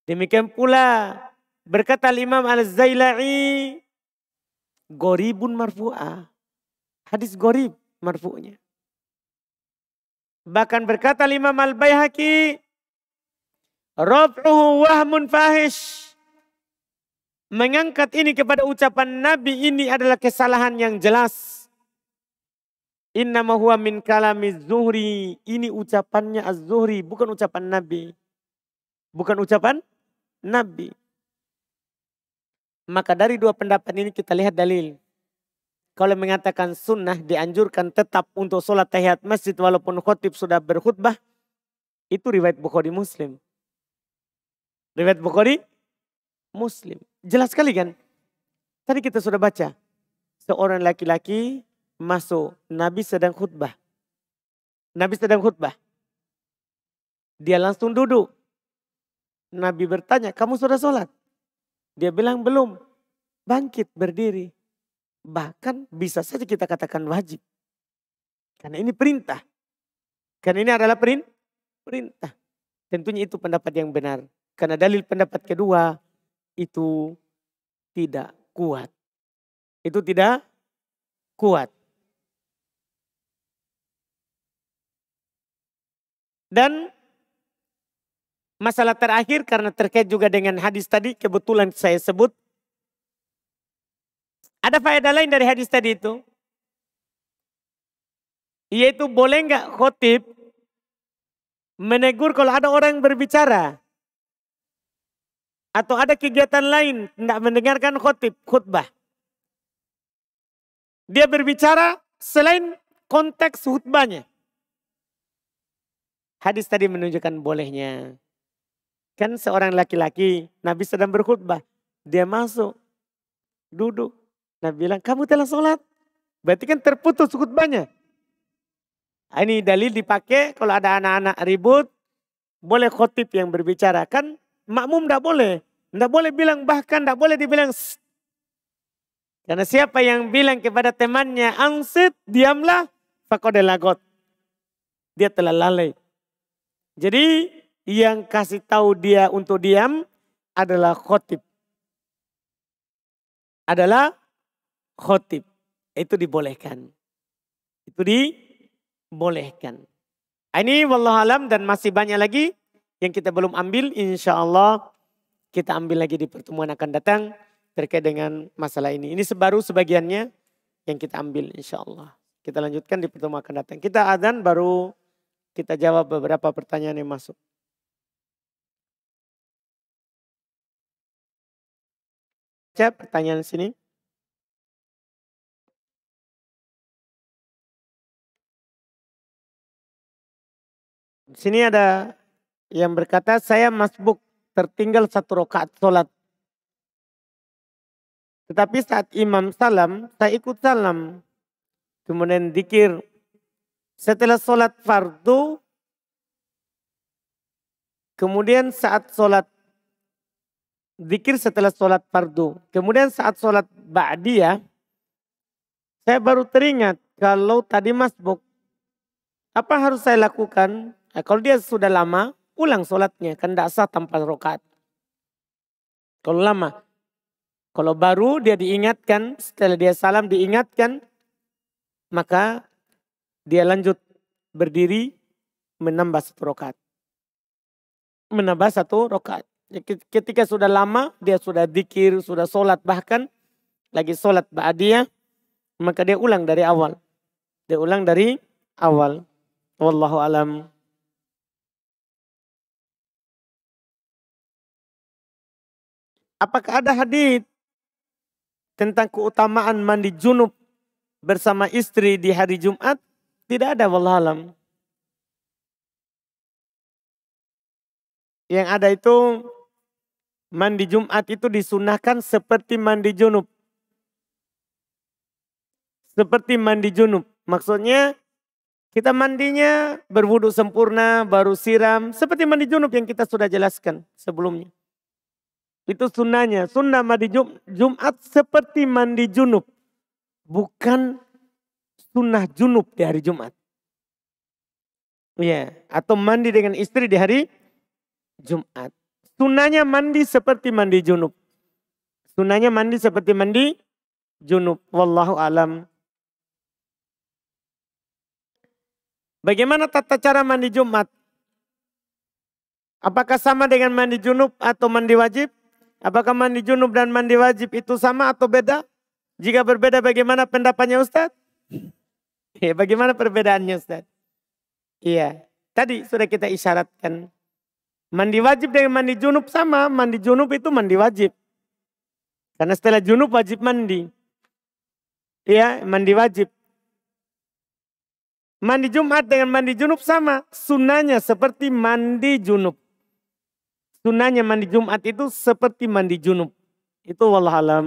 Demikian pula berkata Imam Al-Zailai, gharibun marfu'ah. Hadis gharib marfu'nya. Bahkan berkata Imam Al-Baihaqi, raf'uhu wahmun fahish. Mengangkat ini kepada ucapan Nabi ini adalah kesalahan yang jelas. Innama huwa min kalami Zuhri. Ini ucapannya Az-Zuhri, bukan ucapan Nabi. Bukan ucapan Nabi. Maka dari dua pendapat ini kita lihat dalil. Kalau mengatakan sunnah dianjurkan tetap untuk sholat tahiyat masjid walaupun khotib sudah berkhutbah. Itu riwayat Bukhari Muslim. Riwayat Bukhari Muslim. Jelas sekali kan? Tadi kita sudah baca. Seorang laki-laki masuk. Nabi sedang khutbah. Nabi sedang khutbah. Dia langsung duduk. Nabi bertanya, kamu sudah sholat? Dia bilang belum. Bangkit berdiri. Bahkan bisa saja kita katakan wajib. Karena ini perintah. Karena ini adalah perintah. Tentunya itu pendapat yang benar. Karena dalil pendapat kedua itu tidak kuat. Itu tidak kuat. Dan masalah terakhir karena terkait juga dengan hadis tadi kebetulan saya sebut. Ada faedah lain dari hadis tadi itu. Yaitu boleh enggak khotib menegur kalau ada orang berbicara. Atau ada kegiatan lain tidak mendengarkan khutbah. Dia berbicara selain konteks khutbahnya. Hadis tadi menunjukkan bolehnya. Kan seorang laki-laki, Nabi sedang berkhutbah. Dia masuk, duduk. Nabi bilang, kamu telah sholat. Berarti kan terputus khutbahnya. Ini dalil dipakai kalau ada anak-anak ribut. Boleh khotib yang berbicara. Kan makmum tidak boleh. Tidak boleh bilang, bahkan tidak boleh dibilang. Sst. Karena siapa yang bilang kepada temannya, ansit, diamlah. Faqad lagot. Dia telah lalai. Jadi yang kasih tahu dia untuk diam adalah khotib. Adalah khotib. Itu dibolehkan. Itu dibolehkan. Ini wallahualam dan masih banyak lagi yang kita belum ambil. Insya Allah kita ambil lagi di pertemuan akan datang terkait dengan masalah ini. Ini baru sebagiannya yang kita ambil insya Allah. Kita lanjutkan di pertemuan akan datang. Kita adzan baru kita jawab beberapa pertanyaan yang masuk. Baca pertanyaan sini. Di sini ada yang berkata saya masbuk tertinggal 1 rakaat sholat. Tetapi saat imam salam, saya ikut salam. Kemudian zikir. Setelah sholat fardu, kemudian saat sholat zikir setelah sholat fardu. Kemudian saat sholat ba'diyah, saya baru teringat kalau tadi masbuk. Apa harus saya lakukan? Nah, kalau dia sudah lama, ulang sholatnya. Kan tidak sah tanpa rakaat. Kalau lama. Kalau baru dia diingatkan, setelah dia salam diingatkan, maka dia lanjut berdiri menambah 1 rakaat. Menambah 1 rakaat. Ketika sudah lama, dia sudah dzikir, sudah sholat bahkan lagi sholat ba'diyah, maka dia ulang dari awal. Dia ulang dari awal. Wallahu alam. Apakah ada hadis tentang keutamaan mandi junub bersama istri di hari Jumat? Tidak ada, wallahu alam. Yang ada itu mandi Jumat itu disunahkan seperti mandi junub. Seperti mandi junub. Maksudnya kita mandinya berwudu sempurna, baru siram. Seperti mandi junub yang kita sudah jelaskan sebelumnya. Itu sunnahnya. Sunnah mandi Jumat seperti mandi junub. Bukan sunnah junub di hari Jumat. Ya, atau mandi dengan istri di hari Jumat. Sunnahnya mandi seperti mandi junub. Sunnahnya mandi seperti mandi junub. Wallahu alam. Bagaimana tata cara mandi Jumat? Apakah sama dengan mandi junub atau mandi wajib? Apakah mandi junub dan mandi wajib itu sama atau beda? Jika berbeda bagaimana pendapatnya Ustaz? Ya, bagaimana perbedaannya Ustaz? Iya, tadi sudah kita isyaratkan. Mandi wajib dengan mandi junub sama. Mandi junub itu mandi wajib. Karena setelah junub wajib mandi. Iya, mandi wajib. Mandi Jumat dengan mandi junub sama. Sunnahnya seperti mandi junub. Sunnahnya mandi Jumat itu seperti mandi junub. Itu wallahu alam.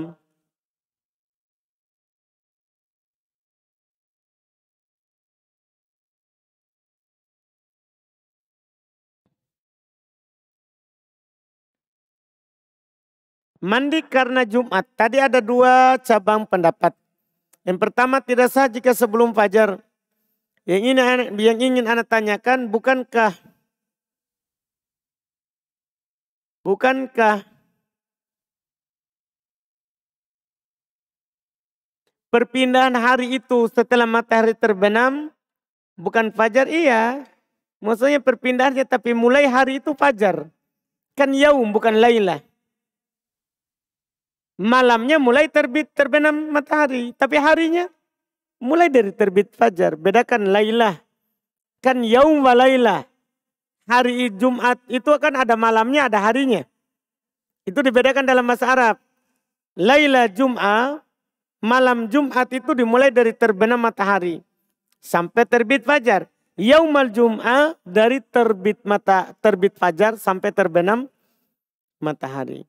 Mandi karena Jumat. Tadi ada 2 cabang pendapat. Yang pertama tidak sah jika sebelum fajar. Yang ingin anak tanyakan, bukankah perpindahan hari itu setelah matahari terbenam bukan fajar? Iya. Maksudnya perpindahannya tapi mulai hari itu fajar. Kan yaum bukan lailah. Malamnya mulai terbenam matahari. Tapi harinya mulai dari terbit fajar. Bedakan lailah. Kan yaum wa lailah. Hari Jumat itu kan ada malamnya, ada harinya. Itu dibedakan dalam bahasa Arab. Lailah Jum'ah, malam Jumat itu dimulai dari terbenam matahari. Sampai terbit fajar. Yaumal Jum'ah dari terbit fajar sampai terbenam matahari.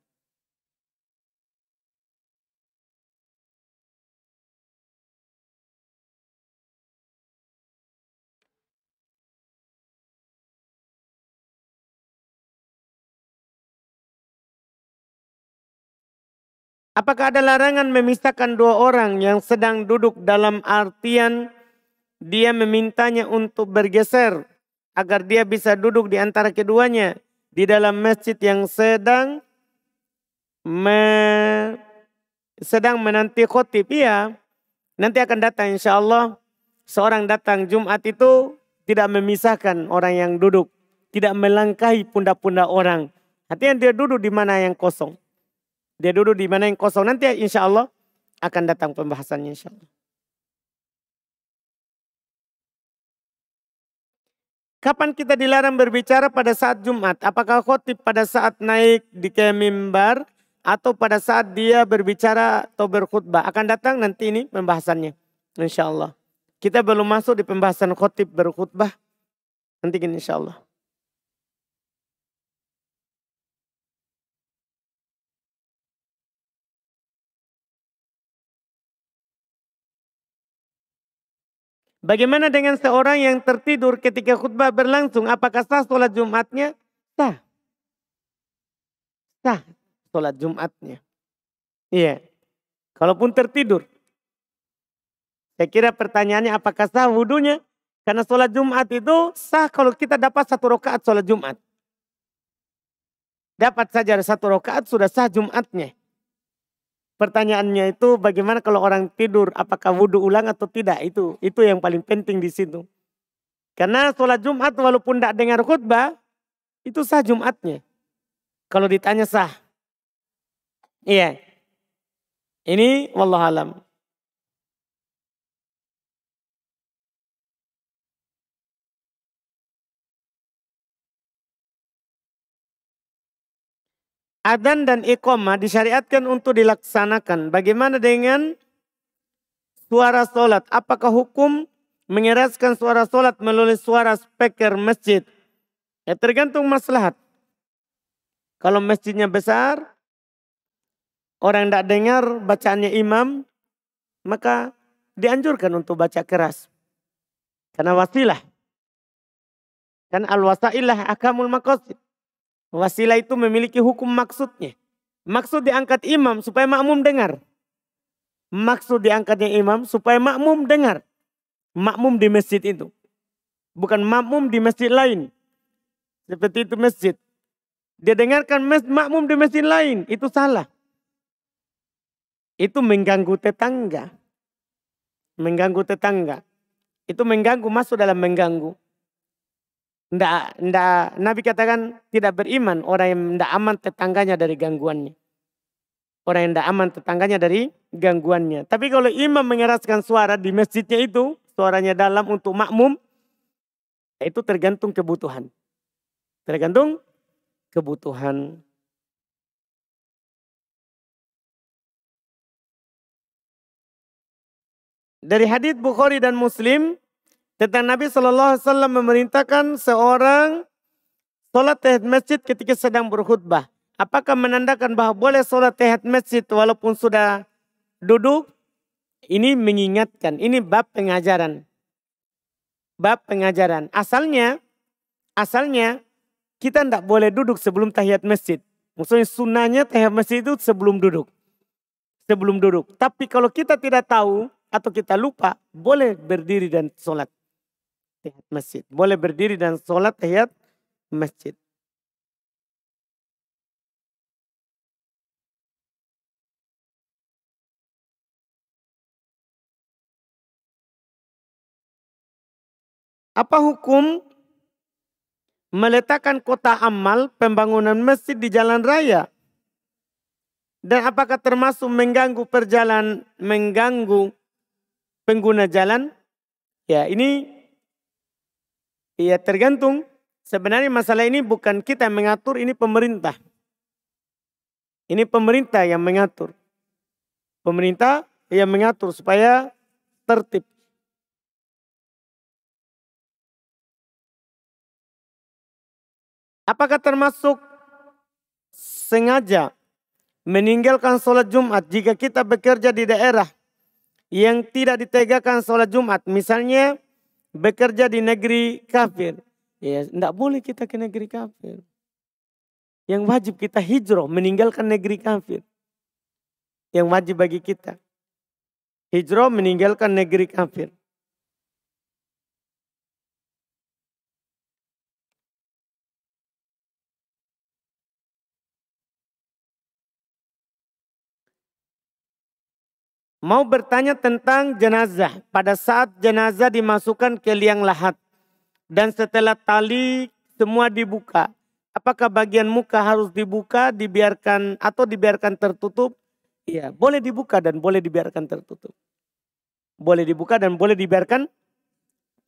Apakah ada larangan memisahkan 2 orang yang sedang duduk dalam artian dia memintanya untuk bergeser agar dia bisa duduk di antara keduanya di dalam masjid yang sedang menanti khotib? Iya, nanti akan datang insya Allah seorang datang Jumat itu tidak memisahkan orang yang duduk, tidak melangkahi pundak-pundak orang. Artinya dia duduk di mana yang kosong. Dia duduk di mana yang kosong. Nanti insya Allah akan datang pembahasannya insya Allah. Kapan kita dilarang berbicara pada saat Jumat? Apakah khotib pada saat naik di mimbar atau pada saat dia berbicara atau berkhutbah? Akan datang nanti ini pembahasannya insya Allah. Kita belum masuk di pembahasan khotib berkhutbah. Nanti insya Allah. Bagaimana dengan seorang yang tertidur ketika khutbah berlangsung? Apakah sah sholat Jumatnya? Sah. Sah sholat Jumatnya. Iya. Kalaupun tertidur. Saya kira pertanyaannya apakah sah wudhunya? Karena sholat Jumat itu sah kalau kita dapat 1 rakaat sholat Jumat. Dapat saja 1 rakaat sudah sah Jumatnya. Pertanyaannya itu bagaimana kalau orang tidur, apakah wudhu ulang atau tidak? Itu yang paling penting di situ. Karena sholat Jumat walaupun tidak dengar khutbah, itu sah Jumatnya. Kalau ditanya sah. Iya. Ini wallahualam. Adzan dan iqamah disyariatkan untuk dilaksanakan. Bagaimana dengan suara sholat? Apakah hukum mengeraskan suara sholat melalui suara speaker masjid? Ya tergantung maslahat. Kalau masjidnya besar, orang tidak dengar bacaannya imam, maka dianjurkan untuk baca keras. Karena wasilah. Kan al-wasailah akamul maqasid. Wasilah itu memiliki hukum maksudnya. Maksud diangkat imam supaya makmum dengar. Maksud diangkatnya imam supaya makmum dengar. Makmum di masjid itu. Bukan makmum di masjid lain. Seperti itu masjid. Dia dengarkan makmum di masjid lain. Itu salah. Itu mengganggu tetangga. Mengganggu tetangga. Itu mengganggu, masuk dalam mengganggu. Nabi katakan tidak beriman orang yang tidak aman tetangganya dari gangguannya. Orang yang tidak aman tetangganya dari gangguannya. Tapi kalau imam mengeraskan suara di masjidnya itu, suaranya dalam untuk makmum, itu tergantung kebutuhan. Tergantung kebutuhan. Dari hadits Bukhari dan Muslim, tentang Nabi SAW memerintahkan seorang sholat tahiyat masjid ketika sedang berkhutbah. Apakah menandakan bahwa boleh sholat tahiyat masjid walaupun sudah duduk? Ini mengingatkan, ini bab pengajaran. Bab pengajaran. Asalnya kita tidak boleh duduk sebelum tahiyat masjid. Maksudnya sunnahnya tahiyat masjid itu sebelum duduk. Sebelum duduk. Tapi kalau kita tidak tahu atau kita lupa, boleh berdiri dan sholat tahiyat masjid. Boleh berdiri dan sholat tahiyat masjid. Apa hukum meletakkan kotak amal pembangunan masjid di jalan raya? Dan apakah termasuk mengganggu pengguna jalan? Ya ini ya tergantung. Sebenarnya masalah ini bukan kita yang mengatur, ini pemerintah. Ini pemerintah yang mengatur. Pemerintah yang mengatur supaya tertib. Apakah termasuk sengaja meninggalkan sholat Jumat jika kita bekerja di daerah yang tidak ditegakkan sholat Jumat? Misalnya bekerja di negeri kafir. Ya, tidak boleh kita ke negeri kafir. Yang wajib kita hijrah, meninggalkan negeri kafir. Yang wajib bagi kita. Hijrah meninggalkan negeri kafir. Mau bertanya tentang jenazah. Pada saat jenazah dimasukkan ke liang lahat. Dan setelah tali semua dibuka. Apakah bagian muka harus dibuka, dibiarkan atau dibiarkan tertutup? Iya, boleh dibuka dan boleh dibiarkan tertutup. Boleh dibuka dan boleh dibiarkan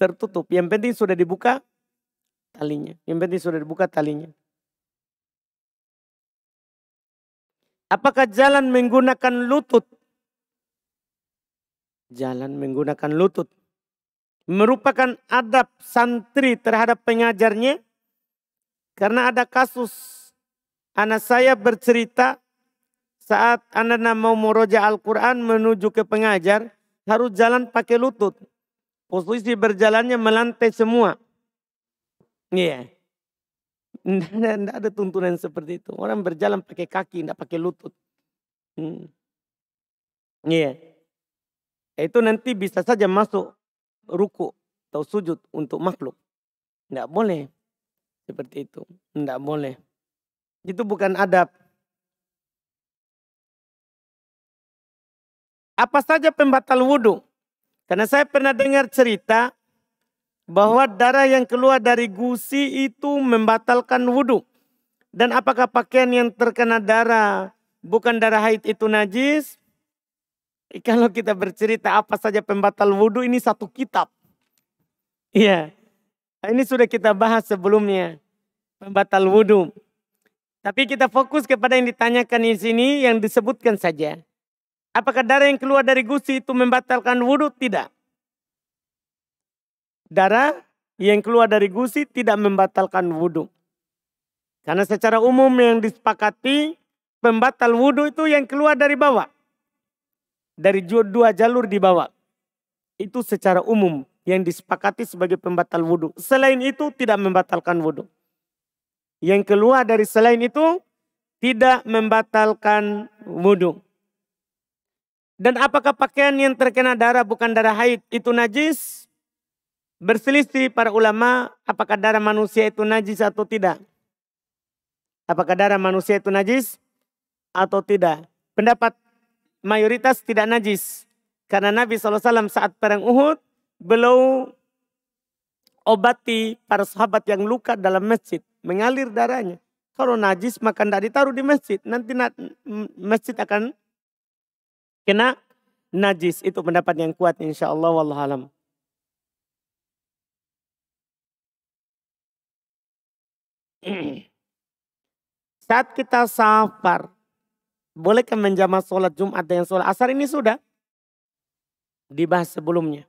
tertutup. Yang penting sudah dibuka talinya. Yang penting sudah dibuka talinya. Apakah jalan menggunakan lutut? Jalan menggunakan lutut merupakan adab santri terhadap pengajarnya. Karena ada kasus anak saya bercerita saat anak mau murojaah Al-Quran menuju ke pengajar harus jalan pakai lutut. Posisi berjalannya melantai semua. Iya. Tidak ada tuntunan seperti itu. Orang berjalan pakai kaki, tidak pakai lutut. Iya. Itu nanti bisa saja masuk ruku atau sujud untuk makhluk. Tidak boleh. Seperti itu. Tidak boleh. Itu bukan adab. Apa saja pembatal wudhu? Karena saya pernah dengar cerita bahwa darah yang keluar dari gusi itu membatalkan wudhu. Dan apakah pakaian yang terkena darah bukan darah haid itu najis? Kalau kita bercerita apa saja pembatal wudhu, ini satu kitab. Iya. Ini sudah kita bahas sebelumnya. Pembatal wudhu. Tapi kita fokus kepada yang ditanyakan di sini, yang disebutkan saja. Apakah darah yang keluar dari gusi itu membatalkan wudhu? Tidak. Darah yang keluar dari gusi tidak membatalkan wudhu. Karena secara umum yang disepakati pembatal wudhu itu yang keluar dari bawah. Dari dua jalur di bawah. Itu secara umum yang disepakati sebagai pembatal wudhu. Selain itu tidak membatalkan wudhu. Yang keluar dari selain itu tidak membatalkan wudhu. Dan apakah pakaian yang terkena darah bukan darah haid itu najis? Berselisih para ulama apakah darah manusia itu najis atau tidak. Apakah darah manusia itu najis atau tidak? Pendapat mayoritas tidak najis. Karena Nabi SAW saat perang Uhud beliau obati para sahabat yang luka dalam masjid. Mengalir darahnya. Kalau najis maka tidak ditaruh di masjid. Nanti masjid akan kena najis. Itu pendapat yang kuat insyaAllah wallahualam. Saat kita safar, bolehkah menjamak sholat Jumat dengan sholat asar? Ini sudah dibahas sebelumnya.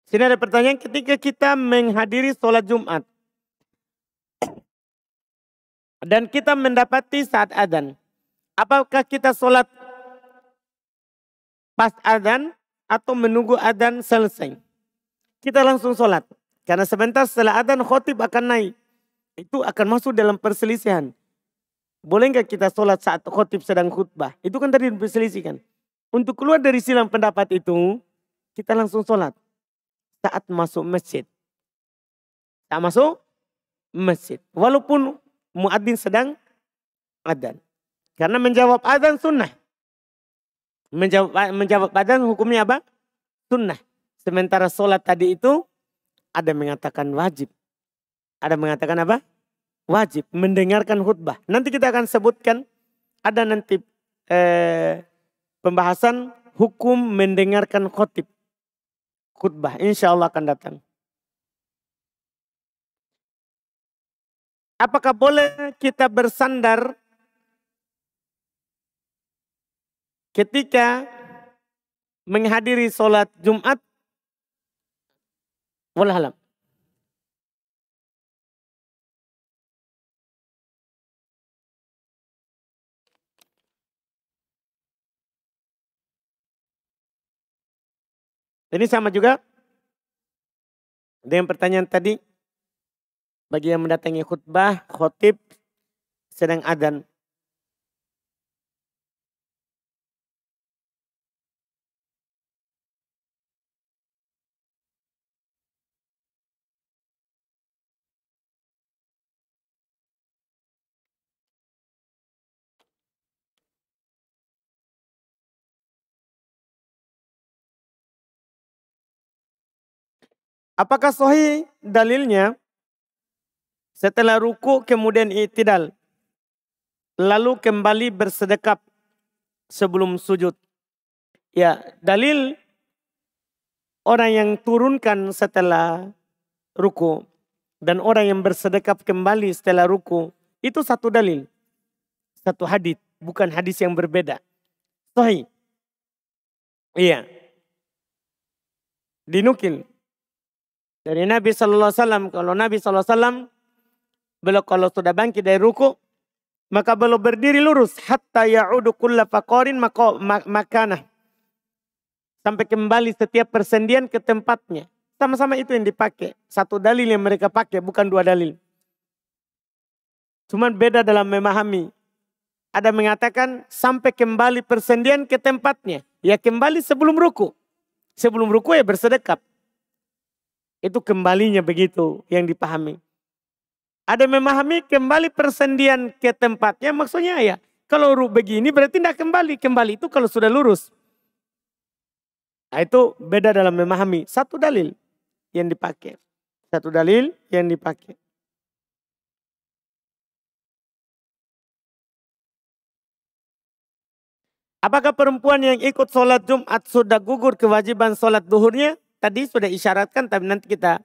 Sini ada pertanyaan, ketika kita menghadiri sholat Jumat dan kita mendapati saat adzan, apakah kita sholat pas adzan atau menunggu adzan selesai? Kita langsung sholat. Karena sebentar setelah adzan khotib akan naik. Itu akan masuk dalam perselisihan. Boleh nggak kita sholat saat khotib sedang khutbah? Itu kan tadi diperselisihkan. Untuk keluar dari silang pendapat itu, kita langsung sholat. Saat masuk masjid. Saat masuk masjid. Walaupun muadzin sedang adzan. Karena menjawab adzan sunnah. Menjawab adzan hukumnya apa? Sunnah. Sementara sholat tadi itu ada mengatakan wajib. Ada mengatakan apa? Wajib. Mendengarkan khutbah. Nanti kita akan sebutkan. Ada nanti pembahasan hukum mendengarkan khutbah. Insya Allah akan datang. Apakah boleh kita bersandar ketika menghadiri sholat Jumat? Wallahualam. Ini sama juga dengan pertanyaan tadi. Bagi yang mendatangi khutbah, khotib sedang adzan. Apakah sahih dalilnya setelah ruku kemudian i'tidal lalu kembali bersedekap sebelum sujud? Ya, dalil orang yang turunkan setelah ruku dan orang yang bersedekap kembali setelah ruku itu satu dalil. Satu hadits, bukan hadis yang berbeda. Sahih. Iya. Dinukil dari Nabi SAW. Kalau Nabi SAW Beliau kalau sudah bangkit dari ruku, maka beliau berdiri lurus. Hatta ya'udu kulla faqarin makanah. Sampai kembali setiap persendian ke tempatnya. Sama-sama itu yang dipakai. Satu dalil yang mereka pakai, bukan dua dalil. Cuman beda dalam memahami. Ada mengatakan sampai kembali persendian ke tempatnya. Ya kembali sebelum ruku. Sebelum ruku ya bersedekap. Itu kembalinya begitu yang dipahami. Ada memahami kembali persendian ke tempatnya, maksudnya ya kalau begini berarti tidak kembali. Kembali itu kalau sudah lurus. Nah, itu beda dalam memahami. Satu dalil yang dipakai. Satu dalil yang dipakai. Apakah perempuan yang ikut sholat Jumat sudah gugur kewajiban sholat duhurnya? Tadi sudah isyaratkan, tapi nanti kita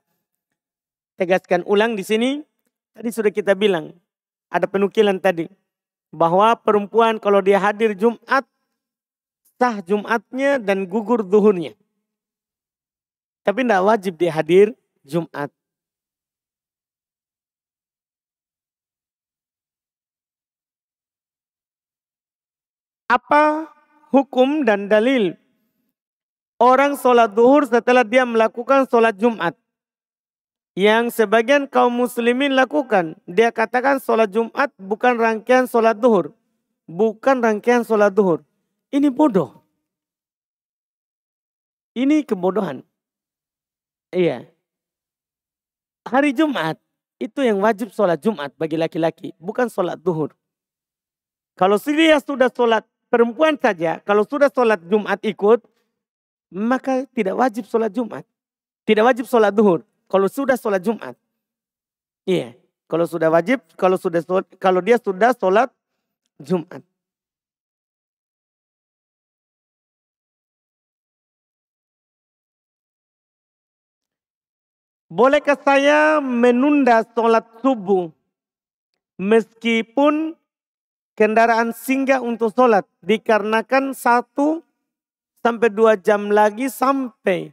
tegaskan ulang di sini. Tadi sudah kita bilang, ada penukilan tadi. Bahwa perempuan kalau dia hadir Jumat, sah Jumatnya dan gugur duhurnya. Tapi tidak wajib dia hadir Jumat. Apa hukum dan dalil orang sholat duhur setelah dia melakukan sholat Jumat? Yang sebagian kaum muslimin lakukan. Dia katakan sholat Jumat bukan rangkaian sholat duhur. Bukan rangkaian sholat duhur. Ini bodoh. Ini kebodohan. Iya. Hari Jumat itu yang wajib sholat Jumat bagi laki-laki. Bukan sholat duhur. Kalau dia sudah sholat perempuan saja. Kalau sudah sholat Jumat ikut. Maka tidak wajib sholat Jumat. Tidak wajib sholat duhur. Kalau sudah sholat Jumat. Iya. Kalau sudah wajib. Kalau dia sudah sholat Jumat. Bolehkah saya menunda sholat subuh. Meskipun kendaraan singgah untuk sholat. Dikarenakan 1 sampai 2 jam lagi sampai.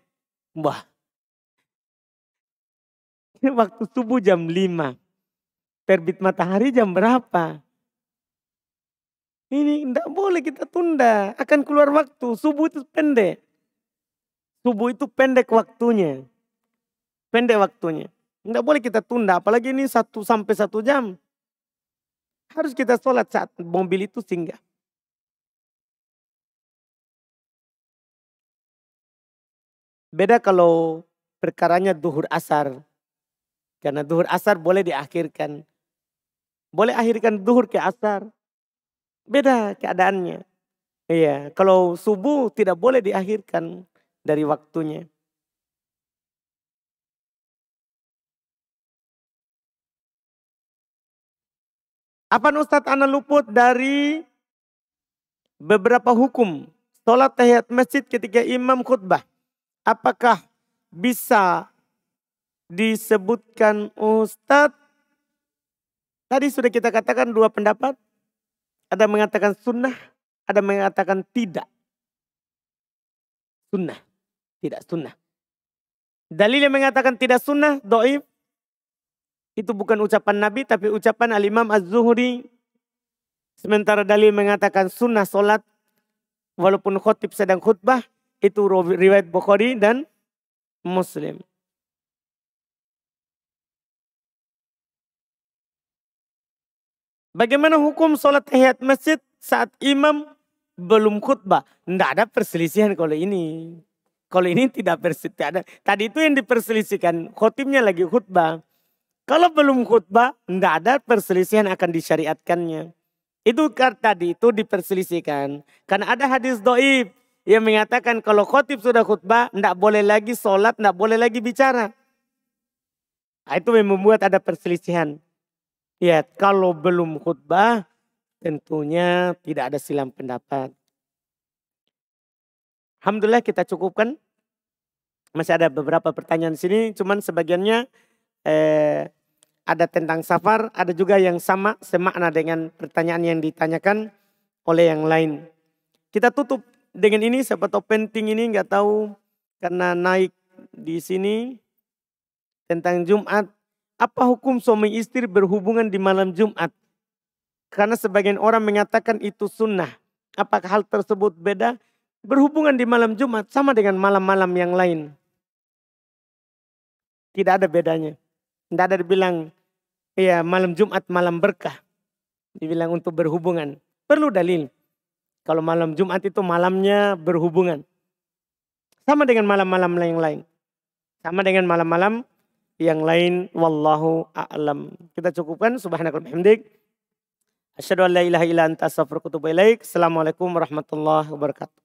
Wah. Waktu subuh jam 5. Terbit matahari jam berapa? Ini tidak boleh kita tunda. Akan keluar waktu. Subuh itu pendek. Subuh itu pendek waktunya. Pendek waktunya. Tidak boleh kita tunda. Apalagi ini 1 sampai 1 jam. Harus kita sholat saat mobil itu singgah. Beda kalau perkaranya duhur asar. Karena duhur asar boleh diakhirkan. Boleh akhirkan duhur ke asar. Beda keadaannya. Iya, kalau subuh tidak boleh diakhirkan dari waktunya. Apa Ustadz ana luput dari beberapa hukum sholat tahiyat masjid ketika imam khutbah? Apakah bisa disebutkan Ustadz? Tadi sudah kita katakan 2 pendapat. Ada mengatakan sunnah, ada mengatakan tidak. Sunnah, tidak sunnah. Dalil yang mengatakan tidak sunnah, do'if. Itu bukan ucapan Nabi tapi ucapan Al-Imam Az-Zuhri. Sementara dalil mengatakan sunnah sholat walaupun khotib sedang khutbah. Itu riwayat Bukhari dan Muslim. Bagaimana hukum sholat tahiyat masjid saat imam belum khutbah? Tidak ada perselisihan kalau ini. Kalau ini tidak ada. Tadi itu yang diperselisihkan. Khotibnya lagi khutbah. Kalau belum khutbah, tidak ada perselisihan akan disyariatkannya. Itu tadi itu diperselisihkan. Karena ada hadis doib yang mengatakan kalau khotib sudah khutbah, tidak boleh lagi sholat, tidak boleh lagi bicara. Nah, itu yang membuat ada perselisihan. Ya, kalau belum khutbah, tentunya tidak ada silang pendapat. Alhamdulillah kita cukupkan. Masih ada beberapa pertanyaan di sini, cuman sebagiannya ada tentang safar, ada juga yang sama semakna dengan pertanyaan yang ditanyakan oleh yang lain. Kita tutup dengan ini, siapa tahu penting ini nggak tahu karena naik di sini tentang Jumat. Apa hukum suami istri berhubungan di malam Jumat? Karena sebagian orang mengatakan itu sunnah. Apakah hal tersebut beda? Berhubungan di malam Jumat sama dengan malam-malam yang lain. Tidak ada bedanya. Tidak ada dibilang, ya malam Jumat malam berkah. Dibilang untuk berhubungan. Perlu dalil. Kalau malam Jumat itu malamnya berhubungan. Sama dengan malam-malam yang lain. Sama dengan malam-malam yang lain. Wallahu a'lam. Kita cukupkan. Subhanakallahumma hamdik. Asyhadu an la ilaha illa anta astaghfiruka wa atubu ilaik. Assalamualaikum warahmatullahi wabarakatuh.